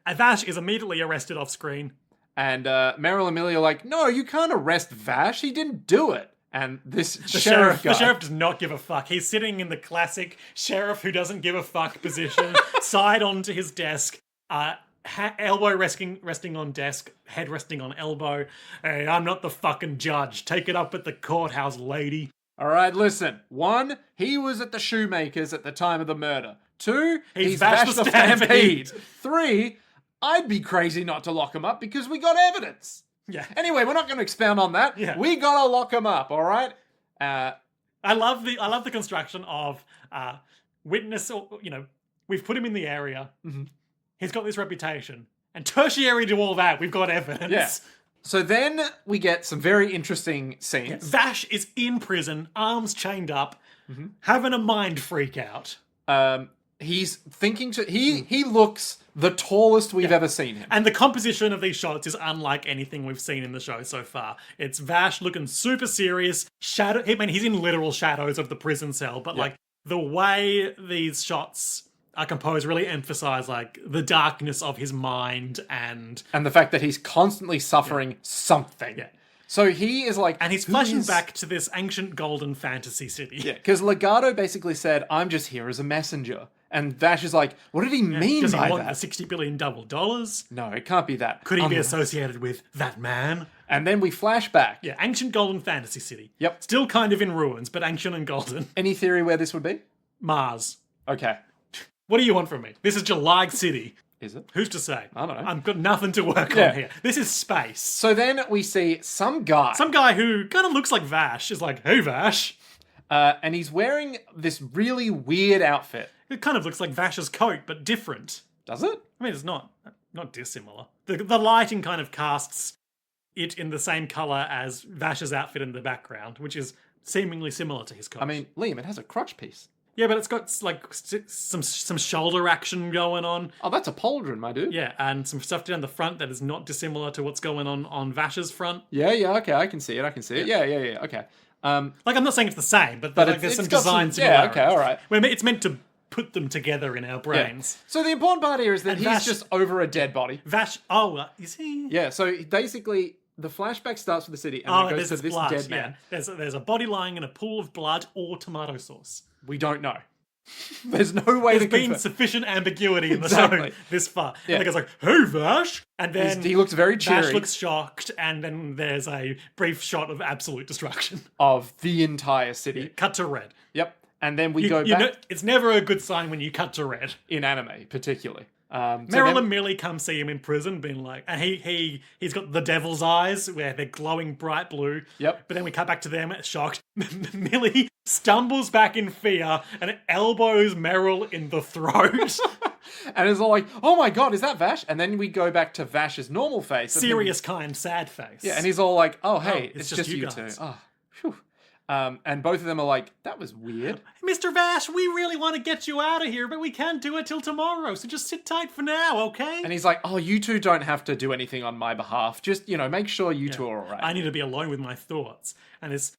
And Vash is immediately arrested off screen. And Meryl and Millie are like, no, you can't arrest Vash. He didn't do it. And this The sheriff guy... The sheriff does not give a fuck. He's sitting in the classic sheriff who doesn't give a fuck position, side onto his desk, elbow resting on desk, head resting on elbow. Hey, I'm not the fucking judge. Take it up at the courthouse, lady. All right, listen. 1, he was at the Shoemakers at the time of the murder. 2, he's Vash the Stampede. 3, I'd be crazy not to lock him up because we got evidence. Yeah. Anyway, we're not going to expound on that. Yeah. We gotta lock him up, all right? I love the construction of witness, or, we've put him in the area. Mm-hmm. He's got this reputation. And tertiary to all that, we've got evidence. Yeah. So then we get some very interesting scenes. Vash is in prison, arms chained up, Mm-hmm. having a mind freak out. He's thinking he looks the tallest we've ever seen him. And the composition of these shots is unlike anything we've seen in the show so far. It's Vash looking super serious. He's in literal shadows of the prison cell, but like the way these shots are composed really emphasize like the darkness of his mind and the fact that he's constantly suffering something. Yeah. So he is like... And he's flashing back to this ancient golden fantasy city. Yeah, because Legato basically said, I'm just here as a messenger. And Vash is like, what did he mean Does he by want that? the $60 billion double dollars? No, it can't be that. Could he be associated with that man? And then we flash back. Yeah, ancient golden fantasy city. Yep. Still kind of in ruins, but ancient and golden. Any theory where this would be? Mars. Okay. What do you want from me? This is July City. Is it? Who's to say? I don't know. I've got nothing to work on here. This is space. So then we see some guy. Some guy who kind of looks like Vash is like, hey, Vash. And he's wearing this really weird outfit. It kind of looks like Vash's coat, but different. Does it? I mean, it's not dissimilar. The lighting kind of casts it in the same color as Vash's outfit in the background, which is seemingly similar to his coat. I mean, Liam, it has a crotch piece. Yeah, but it's got like some shoulder action going on. Oh, that's a pauldron, my dude. Yeah, and some stuff down the front that is not dissimilar to what's going on Vash's front. Yeah, okay, I can see it. Yeah, okay. Like, I'm not saying it's the same, but like, there's some got design yeah, similarities. okay, all right. It's meant to put them together in our brains. Yeah. So the important part here is that And he's Vash- just over a dead body. Vash, is he? Yeah, so basically the flashback starts with the city and then goes to this blood, dead man. Yeah. There's a body lying in a pool of blood or tomato sauce. We don't know. There's no way There's to been confirm. sufficient ambiguity in the Exactly. show this far. Yeah. And the guy's like, hey, Vash! And then He looks very cheery. Vash looks shocked, and then there's a brief shot of absolute destruction. Of the entire city. Cut to red. Yep. And then we go back It's never a good sign when you cut to red. in anime, particularly. Meryl and Millie come see him in prison, being like, and he's got the devil's eyes where they're glowing bright blue. Yep. But then we cut back to them, shocked. Millie stumbles back in fear and elbows Meryl in the throat. And it's all like, oh my god, is that Vash? And then we go back to Vash's normal face. Serious, kind, sad face. Yeah, and he's all like, oh hey, it's just you two. guys. Oh, phew. And both of them are like, that was weird. Mr. Vash, we really want to get you out of here, but we can't do it till tomorrow, so just sit tight for now, okay? And he's like, oh, you two don't have to do anything on my behalf. Just, make sure you two are all right. I need to be alone with my thoughts. And this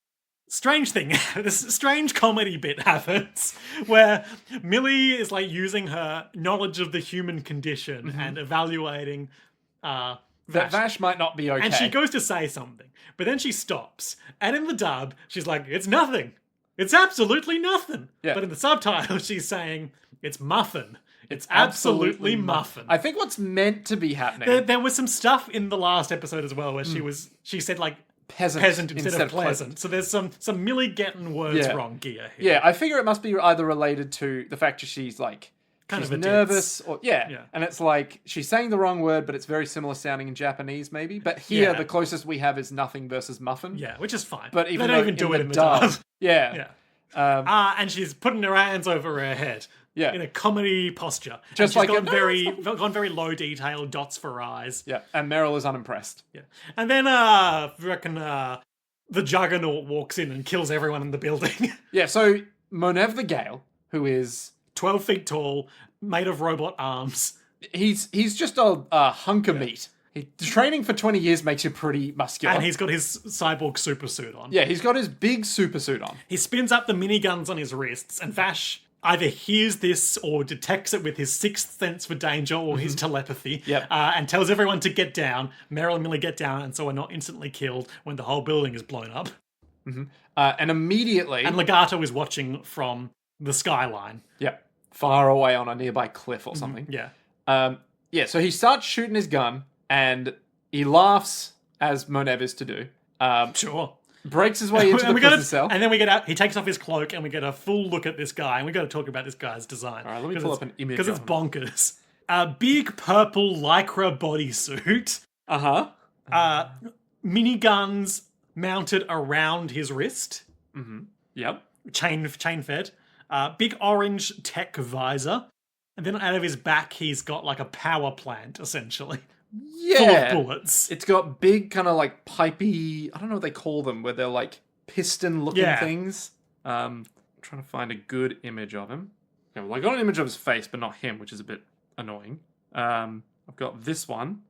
strange thing, this strange comedy bit happens where Millie is like using her knowledge of the human condition and evaluating that Vash might not be okay. and she goes to say something, but then she stops. And in the dub, she's like, it's nothing. It's absolutely nothing. Yeah. But in the subtitle, she's saying, it's muffin. It's absolutely muffin. I think what's meant to be happening... There was some stuff in the last episode as well where she said like peasant instead of pleasant. So there's some Millie getting words wrong gear here. Yeah, I figure it must be either related to the fact that she's like... Kind she's of a nervous, ditz. or and it's like she's saying the wrong word, but it's very similar sounding in Japanese, maybe. But here, the closest we have is nothing versus muffin. Yeah, which is fine. But they even don't even do it in the dub. Yeah. And she's putting her hands over her head. Yeah. In a comedy posture. Just and she's like gone very low detail, dots for eyes. Yeah. And Meryl is unimpressed. Yeah. And then the Juggernaut walks in and kills everyone in the building. Yeah, so Monev the Gale, who is 12 feet tall, made of robot arms. He's just a hunk of meat. Training for 20 years makes you pretty muscular. And he's got his cyborg super suit on. Yeah, he's got his big super suit on. He spins up the miniguns on his wrists, and Vash either hears this or detects it with his sixth sense for danger or his telepathy, Yep. and tells everyone to get down. Meryl and Millie get down, and so are not instantly killed when the whole building is blown up. And immediately... And Legato is watching from the skyline. Yep. Far away on a nearby cliff or something. Yeah. So he starts shooting his gun, and he laughs, as Monev is to do. Sure. Breaks his way into the prison cell. And then we get out, he takes off his cloak, and we get a full look at this guy, and we got to talk about this guy's design. All right, let me pull up an image because it's of bonkers. A big purple lycra bodysuit, miniguns mounted around his wrist, Yep. chain fed, big orange tech visor, and then out of his back he's got like a power plant essentially. Yeah. Full of bullets. It's got big kind of like pipey, I don't know what they call them, where they're like piston looking things. I'm trying to find a good image of him. Yeah, well, I got an image of his face, but not him, which is a bit annoying. I've got this one.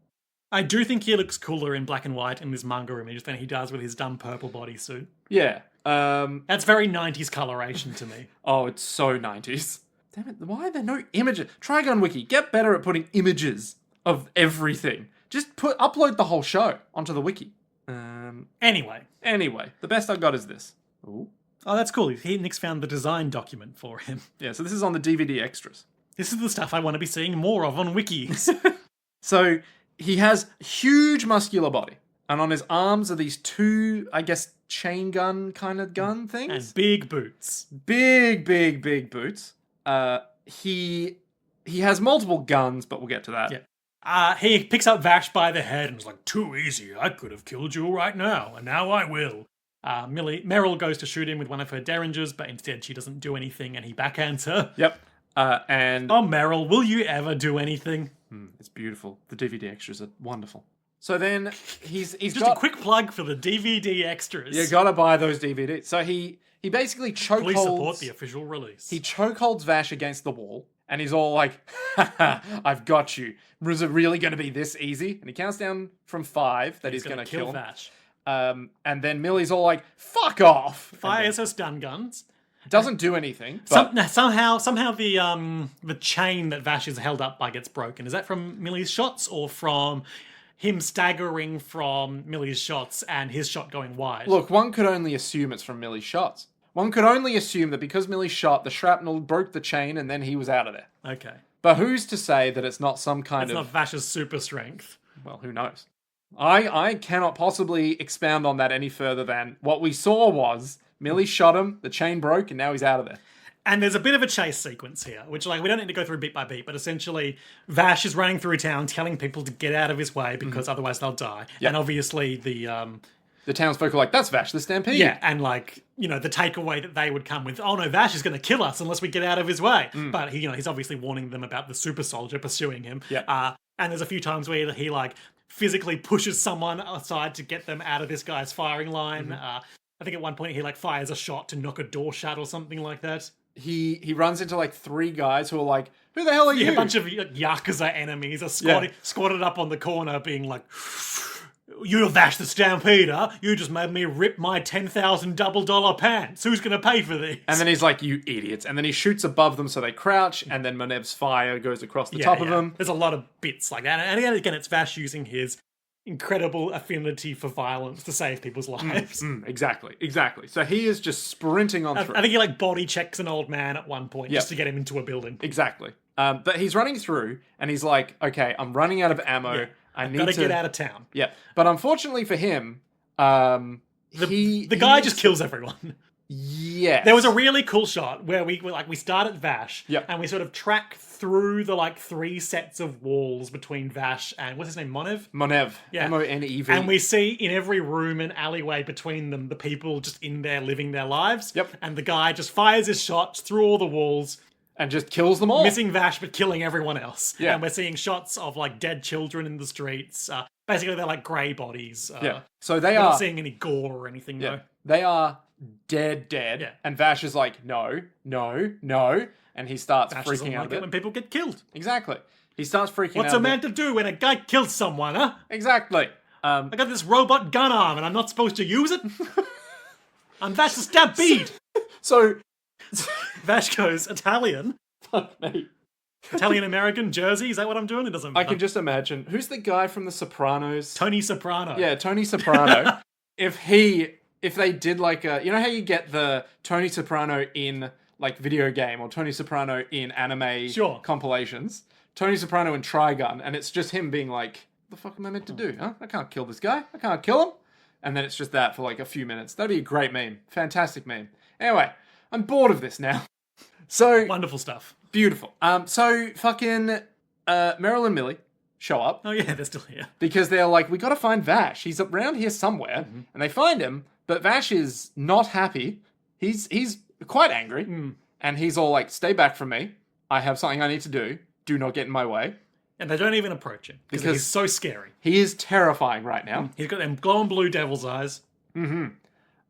I do think he looks cooler in black and white in this manga image than he does with his dumb purple bodysuit. Yeah. That's very 90s coloration to me. Oh, it's so 90s. Damn it, why are there no images? Trigun Wiki, get better at putting images of everything. Just upload the whole show onto the wiki. Anyway, the best I got is this. Ooh. oh, that's cool. Nick's found the design document for him. Yeah, so this is on the DVD extras. This is the stuff I want to be seeing more of on wikis. So he has huge muscular body, and on his arms are these two, I guess, chain gun kind of gun things. And big boots. Big boots. He has multiple guns, but we'll get to that. Yeah. He picks up Vash by the head and is like, too easy, I could have killed you right now, and now I will. Meryl goes to shoot him with one of her derringers, but instead she doesn't do anything, and he backhands her. Yep. And... Oh, Meryl, will you ever do anything? It's beautiful. The DVD extras are wonderful. So then he's Just got... a quick plug for the DVD extras. You gotta buy those DVDs. So he basically chokeholds... Please support the official release. He chokeholds Vash against the wall, and he's all like, "Ha, I've got you. Was it really going to be this easy?" And he counts down from 5 that he's going to kill him. Vash. And then Millie's all like, "Fuck off!" Fires her stun guns. Doesn't do anything. But Somehow the chain that Vash is held up by gets broken. Is that from Millie's shots or from him staggering from Millie's shots and his shot going wide? look, one could only assume it's from Millie's shots. One could only assume that because Millie shot, the shrapnel broke the chain and then he was out of there. Okay. But who's to say that it's not some kind It's not Vash's super strength. Well, who knows? I cannot possibly expound on that any further than what we saw was Millie shot him, the chain broke, and now he's out of there. And there's a bit of a chase sequence here, which we don't need to go through beat by beat, but essentially Vash is running through town telling people to get out of his way because otherwise they'll die. Yep. And obviously the townsfolk are like, "That's Vash the Stampede." Yeah, and the takeaway that they would come with, "Oh no, Vash is going to kill us unless we get out of his way." But he's obviously warning them about the super soldier pursuing him. Yeah. And there's a few times where he physically pushes someone aside to get them out of this guy's firing line. I think at one point he fires a shot to knock a door shut or something like that. He runs into 3 guys who are like, "Who the hell are you?" A bunch of Yakuza enemies are squatted up on the corner being like, "You're Vash the Stampeder. You just made me rip my $10,000 double pants. Who's going to pay for these?" And then he's like, "You idiots." And then he shoots above them so they crouch, and then Monev's fire goes across the top of them. There's a lot of bits like that. And again, it's Vash using his incredible affinity for violence to save people's lives. Exactly. So he is just sprinting on through. I think he body checks an old man at one point just to get him into a building. Exactly. But he's running through, and he's like, "Okay, I'm running out of ammo. Yeah. I need gotta to get out of town." Yeah. But unfortunately for him, the guy just kills everyone. Yes. There was a really cool shot where we start at Vash, Yep. and we sort of track through the 3 sets of walls between Vash and what's his name, Monev? Monev. Yeah. Monev. And we see in every room and alleyway between them the people just in there living their lives. Yep. And the guy just fires his shots through all the walls, and just kills them all. missing Vash but killing everyone else. Yeah. And we're seeing shots of dead children in the streets. Basically, they're grey bodies. Yeah. So they we're are. not seeing any gore or anything. Yeah. Though. They are dead. Yeah. And Vash is like, "No. And he starts Vash freaking doesn't out like a it bit. when people get killed. Exactly. He starts freaking out. What's a man to do when a guy kills someone, huh? Exactly. I got this robot gun arm and I'm not supposed to use it? I'm Vash the Stampede! So Vash goes, Italian? Fuck me. Italian-American, Jersey? Is that what I'm doing? It doesn't I matter. can just imagine. Who's the guy from The Sopranos? Tony Soprano. Yeah, Tony Soprano. If they did like a... You know how you get the Tony Soprano in like video game or Tony Soprano in anime compilations? Tony Soprano in Trigun, and it's just him being like, what the fuck am I meant to do? Huh? I can't kill this guy. I can't kill him. And then it's just that for like a few minutes. That'd be a great meme. Fantastic meme. Anyway, I'm bored of this now. So... Wonderful stuff. Beautiful. So fucking Meryl and Millie show up. Oh yeah, they're still here. Because they're like, we gotta find Vash. He's around here somewhere. And they find him, but Vash is not happy. He's quite angry. And he's all like, stay back from me. I have something I need to do. Do not get in my way. And they don't even approach him. Because he's so scary. He is terrifying right now. He's got them glowing blue devil's eyes. And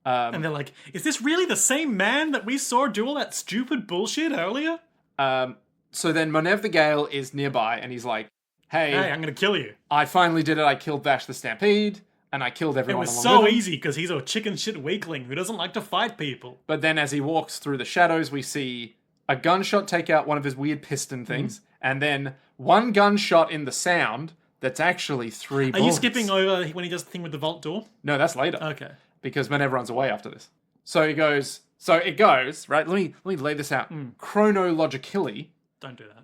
they're like, is this really the same man that we saw do all that stupid bullshit earlier? So then Monev the Gale is nearby, and he's like, hey, I'm gonna kill you. I finally did it. I killed Vash the Stampede, and I killed It everyone was along so with him. easy because he's a chicken shit weakling who doesn't like to fight people. But then as he walks through the shadows, we see a gunshot take out one of his weird piston things, and then one gunshot in the sound that's actually 3 bullets. Are you skipping over when he does the thing with the vault door? No, that's later. Okay. Because Monev runs away after this. So it goes, right? Let me lay this out. Chronologically, Don't do that.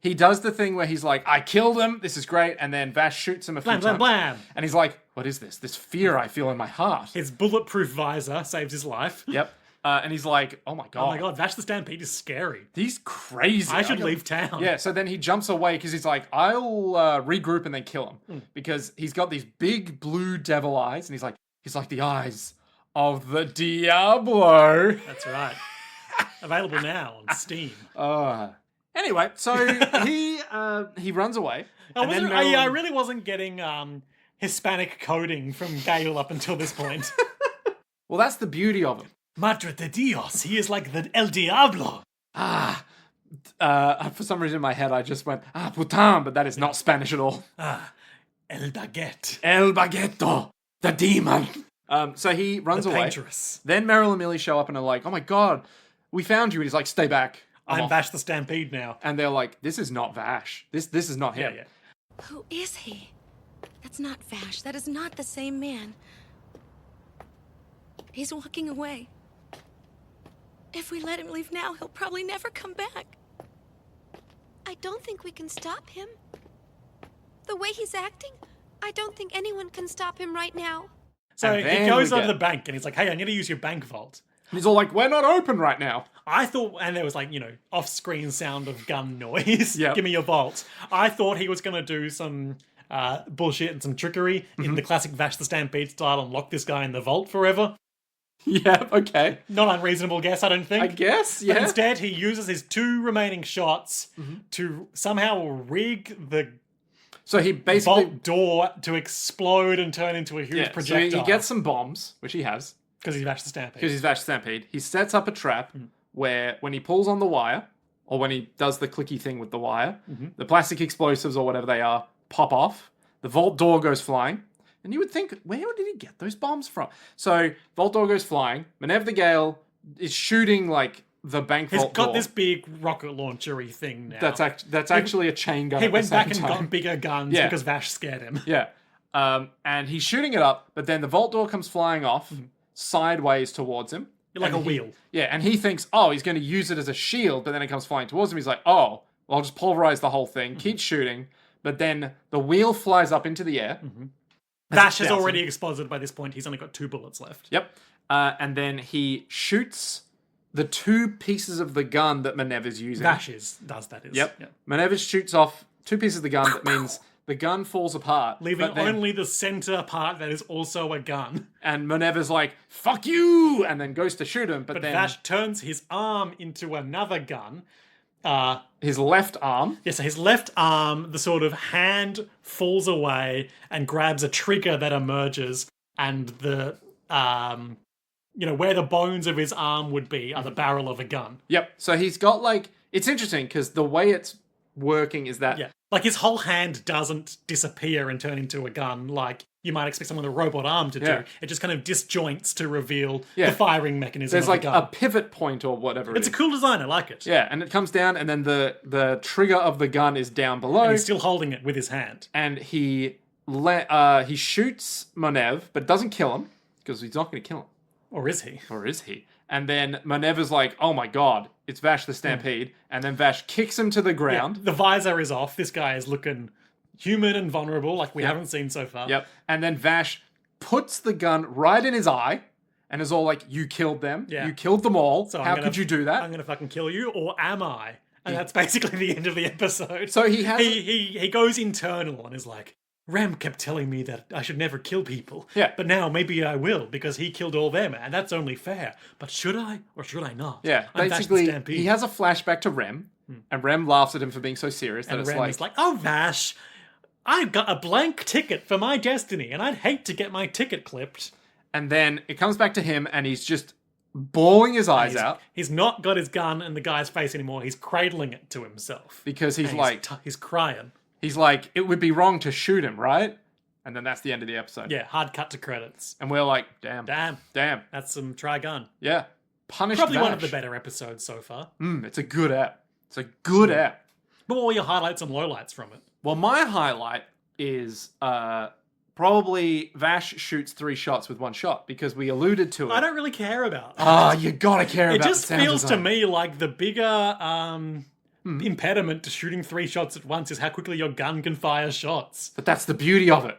He does the thing where he's like, I killed him, this is great, and then Vash shoots him a few Blam, times. blam, blam. And he's like, what is this? This fear I feel in my heart. His bulletproof visor saves his life. Yep. And he's like, oh my god. Oh my god, Vash the Stampede is scary. He's crazy. I should leave town. Yeah, so then he jumps away because he's like, I'll regroup and then kill him. Because he's got these big blue devil eyes, and he's like the eyes of the Diablo. That's right. Available now on Steam. Anyway, so he runs away. I really wasn't getting Hispanic coding from Gale up until this point. Well, that's the beauty of him. Madre de Dios, he is like the El Diablo. For some reason in my head I just went, putain, but that is not Spanish at all. El Baguette. El Baguetto, the demon. So he runs away. Dangerous. Then Meryl and Millie show up and are like, oh my god, we found you. And he's like, stay back. I'm off. Vash the Stampede now. And they're like, this is not Vash. This is not him. Yeah. Who is he? That's not Vash. That is not the same man. He's walking away. If we let him leave now, he'll probably never come back. I don't think we can stop him. The way he's acting, I don't think anyone can stop him right now. So And then he goes we over get- the bank and he's like, hey, I need to use your bank vault. And he's all like, we're not open right now. I thought, and there was like, off-screen sound of gun noise. Yep. Give me your vault. I thought he was going to do some bullshit and some trickery in the classic Vash the Stampede style and lock this guy in the vault forever. Yeah, okay. Not unreasonable guess, I don't think. I guess, But yeah. instead, he uses his 2 remaining shots to somehow rig the So he basically... vault door to explode and turn into a huge So projectile. he gets some bombs, which he has, because he's Vash the Stampede. because he's Vash Stampede. He sets up a trap where when he pulls on the wire, or when he does the clicky thing with the wire, the plastic explosives or whatever they are pop off. The vault door goes flying. And you would think, where did he get those bombs from? So, vault door goes flying. Monev the Gale is shooting, like, the bank He's vault got door. this big rocket launcher-y thing now. That's actually a chain gun. He at went the same back and time. got bigger guns Yeah. because Vash scared him. Yeah. And he's shooting it up, but then the vault door comes flying off sideways towards him. Like And a wheel. Yeah, and he thinks, oh, he's going to use it as a shield, but then it comes flying towards him. He's like, oh, well, I'll just pulverize the whole thing, keep shooting, but then the wheel flies up into the air. Vash has dousing. already exploded by this point. He's only got 2 bullets left. Yep. And then he shoots the 2 pieces of the gun that Monev is using. Does that is. Yep. Monev shoots off 2 pieces of the gun. That means the gun falls apart. Leaving but then- only the center part that is also a gun. And Monev is like, fuck you! And then goes to shoot him, but then Vash turns his arm into another gun. his left arm. Yeah, so his left arm, the sort of hand falls away and grabs a trigger that emerges, and the where the bones of his arm would be are the barrel of a gun. Yep. So he's got like, it's interesting because the way it's working is that Yeah. Like his whole hand doesn't disappear and turn into a gun like you might expect someone with a robot arm to Yeah. do. It just kind of disjoints to reveal Yeah. the firing mechanism. There's of like the a gun. pivot point or whatever It's a cool design. I like it. Yeah, and it comes down, and then the trigger of the gun is down below, And he's still holding it with his hand. and he shoots Monev, but doesn't kill him because he's not going to kill him, Or is he? or is he? And then Monev is like, "Oh my god, it's Vash the Stampede," and then Vash kicks him to the ground. The visor is off. This guy is looking human and vulnerable like we haven't seen so far. Yep. And then Vash puts the gun right in his eye, and is all like, "You killed them. Yeah. You killed them all. So How could you do that?" I'm gonna fucking kill you, or am I? And that's basically the end of the episode. So he has he goes internal and is like, Rem kept telling me that I should never kill people. Yeah. But now maybe I will because he killed all them, and that's only fair. But should I or should I not? Yeah, I'm Vash the basically, Stampede. he has a flashback to Rem, and Rem laughs at him for being so serious that and it's Rem like, is like, oh Vash, I've got a blank ticket for my destiny, and I'd hate to get my ticket clipped. and then it comes back to him, and he's just bawling his eyes out He's not got his gun in the guy's face anymore. He's cradling it to himself. because he's And like, he's crying. he's like, it would be wrong to shoot him, right? And then that's the end of the episode. Yeah, hard cut to credits. And we're like, damn, Damn, that's some Trigun. yeah, punished Probably Vash. one of the better episodes so far. It's a good app. It's a good app. But what were your highlights and lowlights from it? Well, my highlight is probably Vash shoots 3 shots with 1 shot because we alluded to it. I don't really care about that. Ah, you gotta care It about just the sound feels to design. me like the bigger impediment to shooting 3 shots at once is how quickly your gun can fire shots. But that's the beauty of it.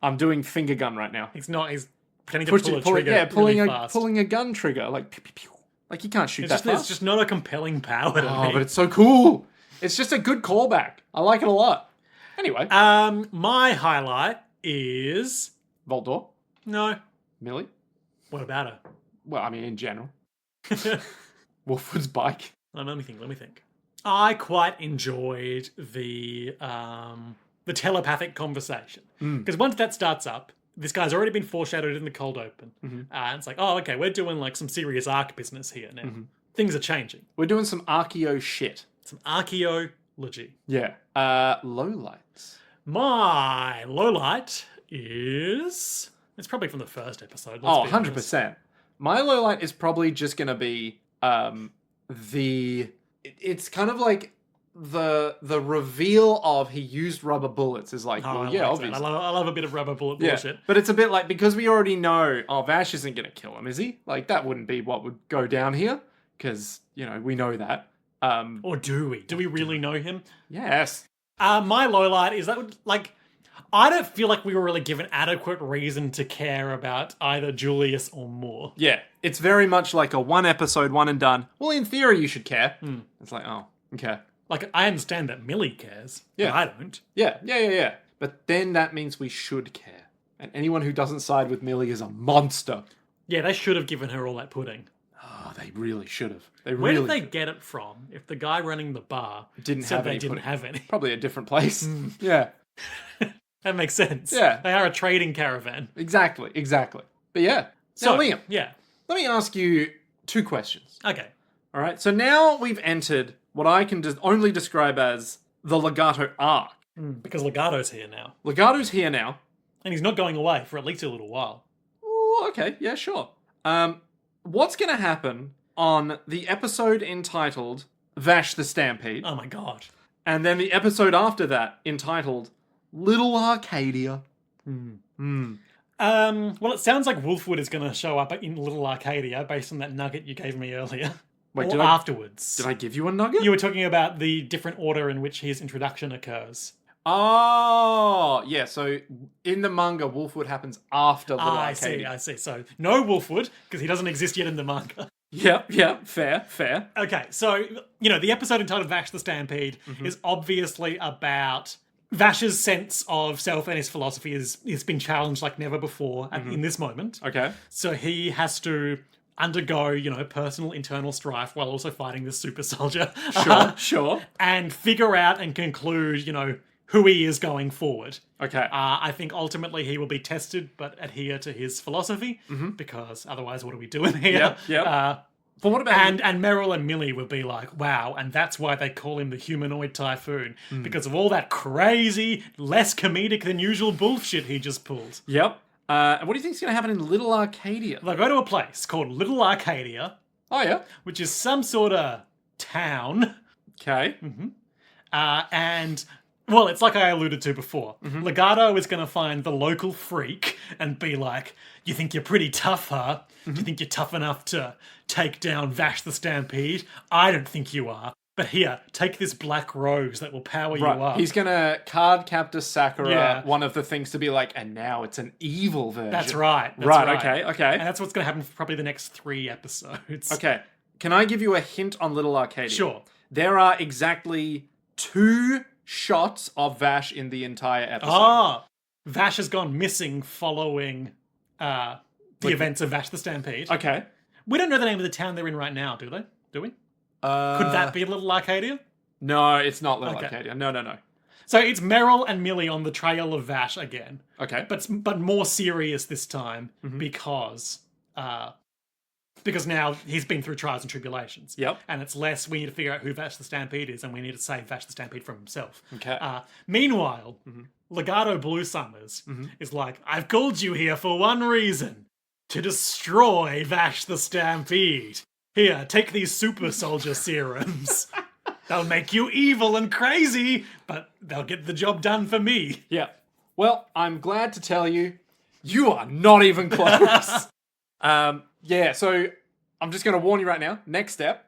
I'm doing finger gun right now. He's pretending to pull a trigger pulling really a fast. pulling a gun trigger, like pew, pew, pew. Like you can't shoot It's that just, it's fast. just not a compelling power to Oh, me. but it's so cool. It's just a good callback. I like it a lot. Anyway, My highlight is... Voldor, No. Millie. What about her? Well, I mean, in general, Wolfwood's bike. Let me think. I quite enjoyed the telepathic conversation. Because once that starts up, this guy's already been foreshadowed in the cold open. And it's like, oh, okay, we're doing like some serious arc business here now. Things are changing. We're doing some archeo shit. Some archaeology. Yeah. Lowlights. My lowlight is... It's probably from the first episode. Oh, Let's be honest. 100%. My lowlight is probably just going to be it's kind of like the reveal of he used rubber bullets is like, Oh, well, I yeah, like that. obviously. I love a bit of rubber bullet Yeah, bullshit. but it's a bit like, because we already know, oh, Vash isn't going to kill him, is he? Like, that wouldn't be what would go down here, because, you know, we know that. Or do we? Do we really know him? Yes. My lowlight is that, I don't feel like we were really given adequate reason to care about either Julius or Moore. Yeah, it's very much like a 1 episode, one and done. Well, in theory, you should care. It's like, oh, okay. Like, I understand that Millie cares, Yeah. but I don't. Yeah. But then that means we should care. And anyone who doesn't side with Millie is a monster. Yeah, they should have given her all that pudding. Oh, they really should have. Where did they get it from if the guy running the bar Didn't said have they any didn't pudding. have any? Probably a different place. Yeah, That makes sense. Yeah. They are a trading caravan. exactly. But yeah. So, Now, Liam, yeah. let me ask you 2 questions. Okay. All right. So now we've entered what I can only describe as the Legato Arc. Because Legato's here now. Legato's here now. And he's not going away for at least a little while. Ooh, okay. Yeah, sure. What's going to happen on the episode entitled Vash the Stampede? Oh my god. And then the episode after that entitled Little Arcadia. Well, it sounds like Wolfwood is going to show up in Little Arcadia based on that nugget you gave me earlier. Wait, or did I- afterwards. Did I give you a nugget? You were talking about the different order in which his introduction occurs. Oh, yeah. So in the manga, Wolfwood happens after Little Arcadia. I see. So no Wolfwood, because he doesn't exist yet in the manga. Yep. Fair. Okay, so, the episode entitled Vash the Stampede is obviously about Vash's sense of self and his philosophy has been challenged like never before in this moment. Okay. So he has to undergo, personal internal strife while also fighting this super soldier. Sure. And figure out and conclude, who he is going forward. Okay. I think ultimately he will be tested, but adhere to his philosophy, because otherwise what are we doing here? Yep. But what about... And Meryl and Millie would be like, wow, and that's why they call him the humanoid typhoon. Because of all that crazy, less comedic than usual bullshit he just pulled. Yep. What do you think's going to happen in Little Arcadia? They go to a place called Little Arcadia, Oh, yeah. which is some sort of town. Okay. And, well, it's like I alluded to before. Legato is going to find the local freak and be like, you think you're pretty tough, huh? Do you think you're tough enough to take down Vash the Stampede? I don't think you are. But here, take this black rose that will power you up. He's going to card captor Sakura, Yeah. one of the things to be like, and now it's an evil version. That's right. Okay. And that's what's going to happen for probably the next 3 episodes. Okay. Can I give you a hint on Little Arcadia? Sure. There are exactly 2 shots of Vash in the entire episode. Ah, Vash has gone missing following the events of Vash the Stampede. Okay. We don't know the name of the town they're in right now, do they? Do we? Could that be Little Arcadia? No, it's not Little Okay. Arcadia. No. So it's Meryl and Millie on the trail of Vash again, Okay. but more serious this time because now he's been through trials and tribulations. Yep. And it's less we need to figure out who Vash the Stampede is and we need to save Vash the Stampede from himself. Okay. Meanwhile, Legato Blue Summers is like, I've called you here for one reason. To destroy Vash the Stampede. Here, take these super soldier serums. They'll make you evil and crazy, but they'll get the job done for me. Yeah. Well, I'm glad to tell you, you are not even close. Yeah, so I'm just going to warn you right now. Next step,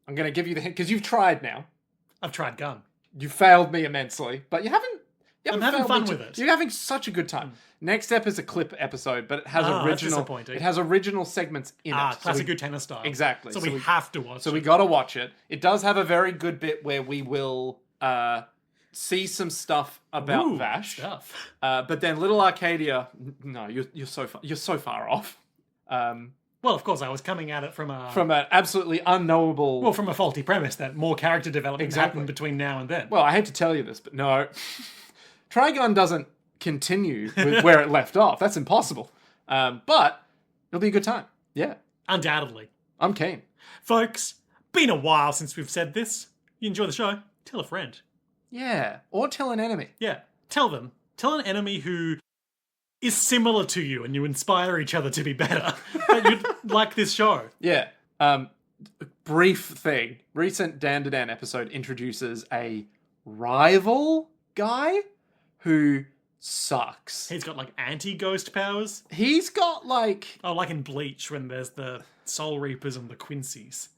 I'm going to give you the hint, because you've tried now. I've tried gun. You failed me immensely, but you haven't I'm having failed fun me with it. You're having such a good time. Next step is a clip episode, but it has that's original. disappointing. It has original segments in it. Classic Utena style. Exactly. So, So we we- have to watch So it. we got to watch it. It does have a very good bit where we will see some stuff about Ooh, Vash. stuff. But then Little Arcadia, no, you're so far off. Well, of course, I was coming at it from a From an absolutely unknowable. from a faulty premise that more character development Exactly. happened between now and then. Well, I hate to tell you this, but no. Trigun doesn't continue with where it left off. That's impossible. But it'll be a good time. Yeah, Undoubtedly. I'm keen. Folks, been a while since we've said this. You enjoy the show? Tell a friend. Yeah, or tell an enemy. Yeah, tell them. Tell an enemy who is similar to you and you inspire each other to be better. That you'd like this show. Yeah. Brief thing. Recent Dan to Dan episode introduces a rival guy who sucks. He's got like anti-ghost powers. He's got like Oh, like in Bleach when there's the Soul Reapers and the Quincy's.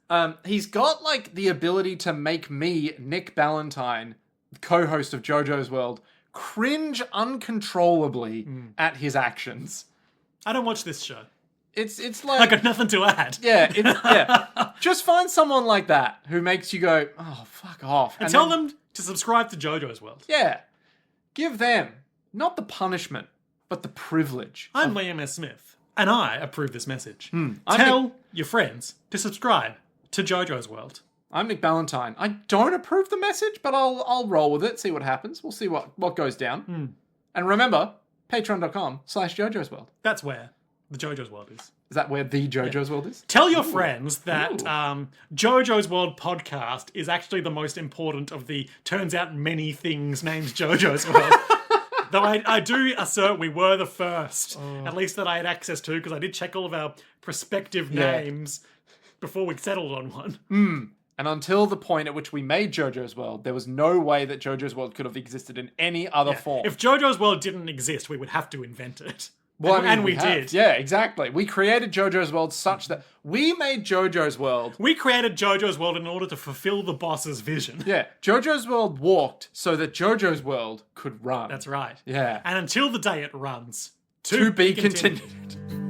he's got like the ability to make me, Nick Ballantyne, co-host of JoJo's World, cringe uncontrollably at his actions. I don't watch this show. It's I like got nothing to add. yeah. Just find someone like that who makes you go, oh, fuck off. And tell them to subscribe to JoJo's World. Yeah. Give them not the punishment, but the privilege. I'm Liam S. Smith, and I approve this message. I'm Tell your friends to subscribe to JoJo's World. I'm Nick Ballantyne. I don't approve the message, but I'll roll with it, see what happens. We'll see what goes down. And remember, patreon.com/JoJo's World. That's where the JoJo's World is. Is that where the JoJo's World is? Tell your friends that JoJo's World podcast is actually the most important of the turns out many things named JoJo's World. Though I do assert we were the first, at least that I had access to, because I did check all of our prospective names before we settled on one. And until the point at which we made JoJo's World, there was no way that JoJo's World could have existed in any other form. If JoJo's World didn't exist, we would have to invent it. Well, and, I mean, and we have. did. Yeah, exactly. We created JoJo's World such that we made JoJo's World. We created JoJo's World in order to fulfill the boss's vision. Yeah, JoJo's World walked so that JoJo's World could run. That's right. Yeah. And until the day it runs, To be continued.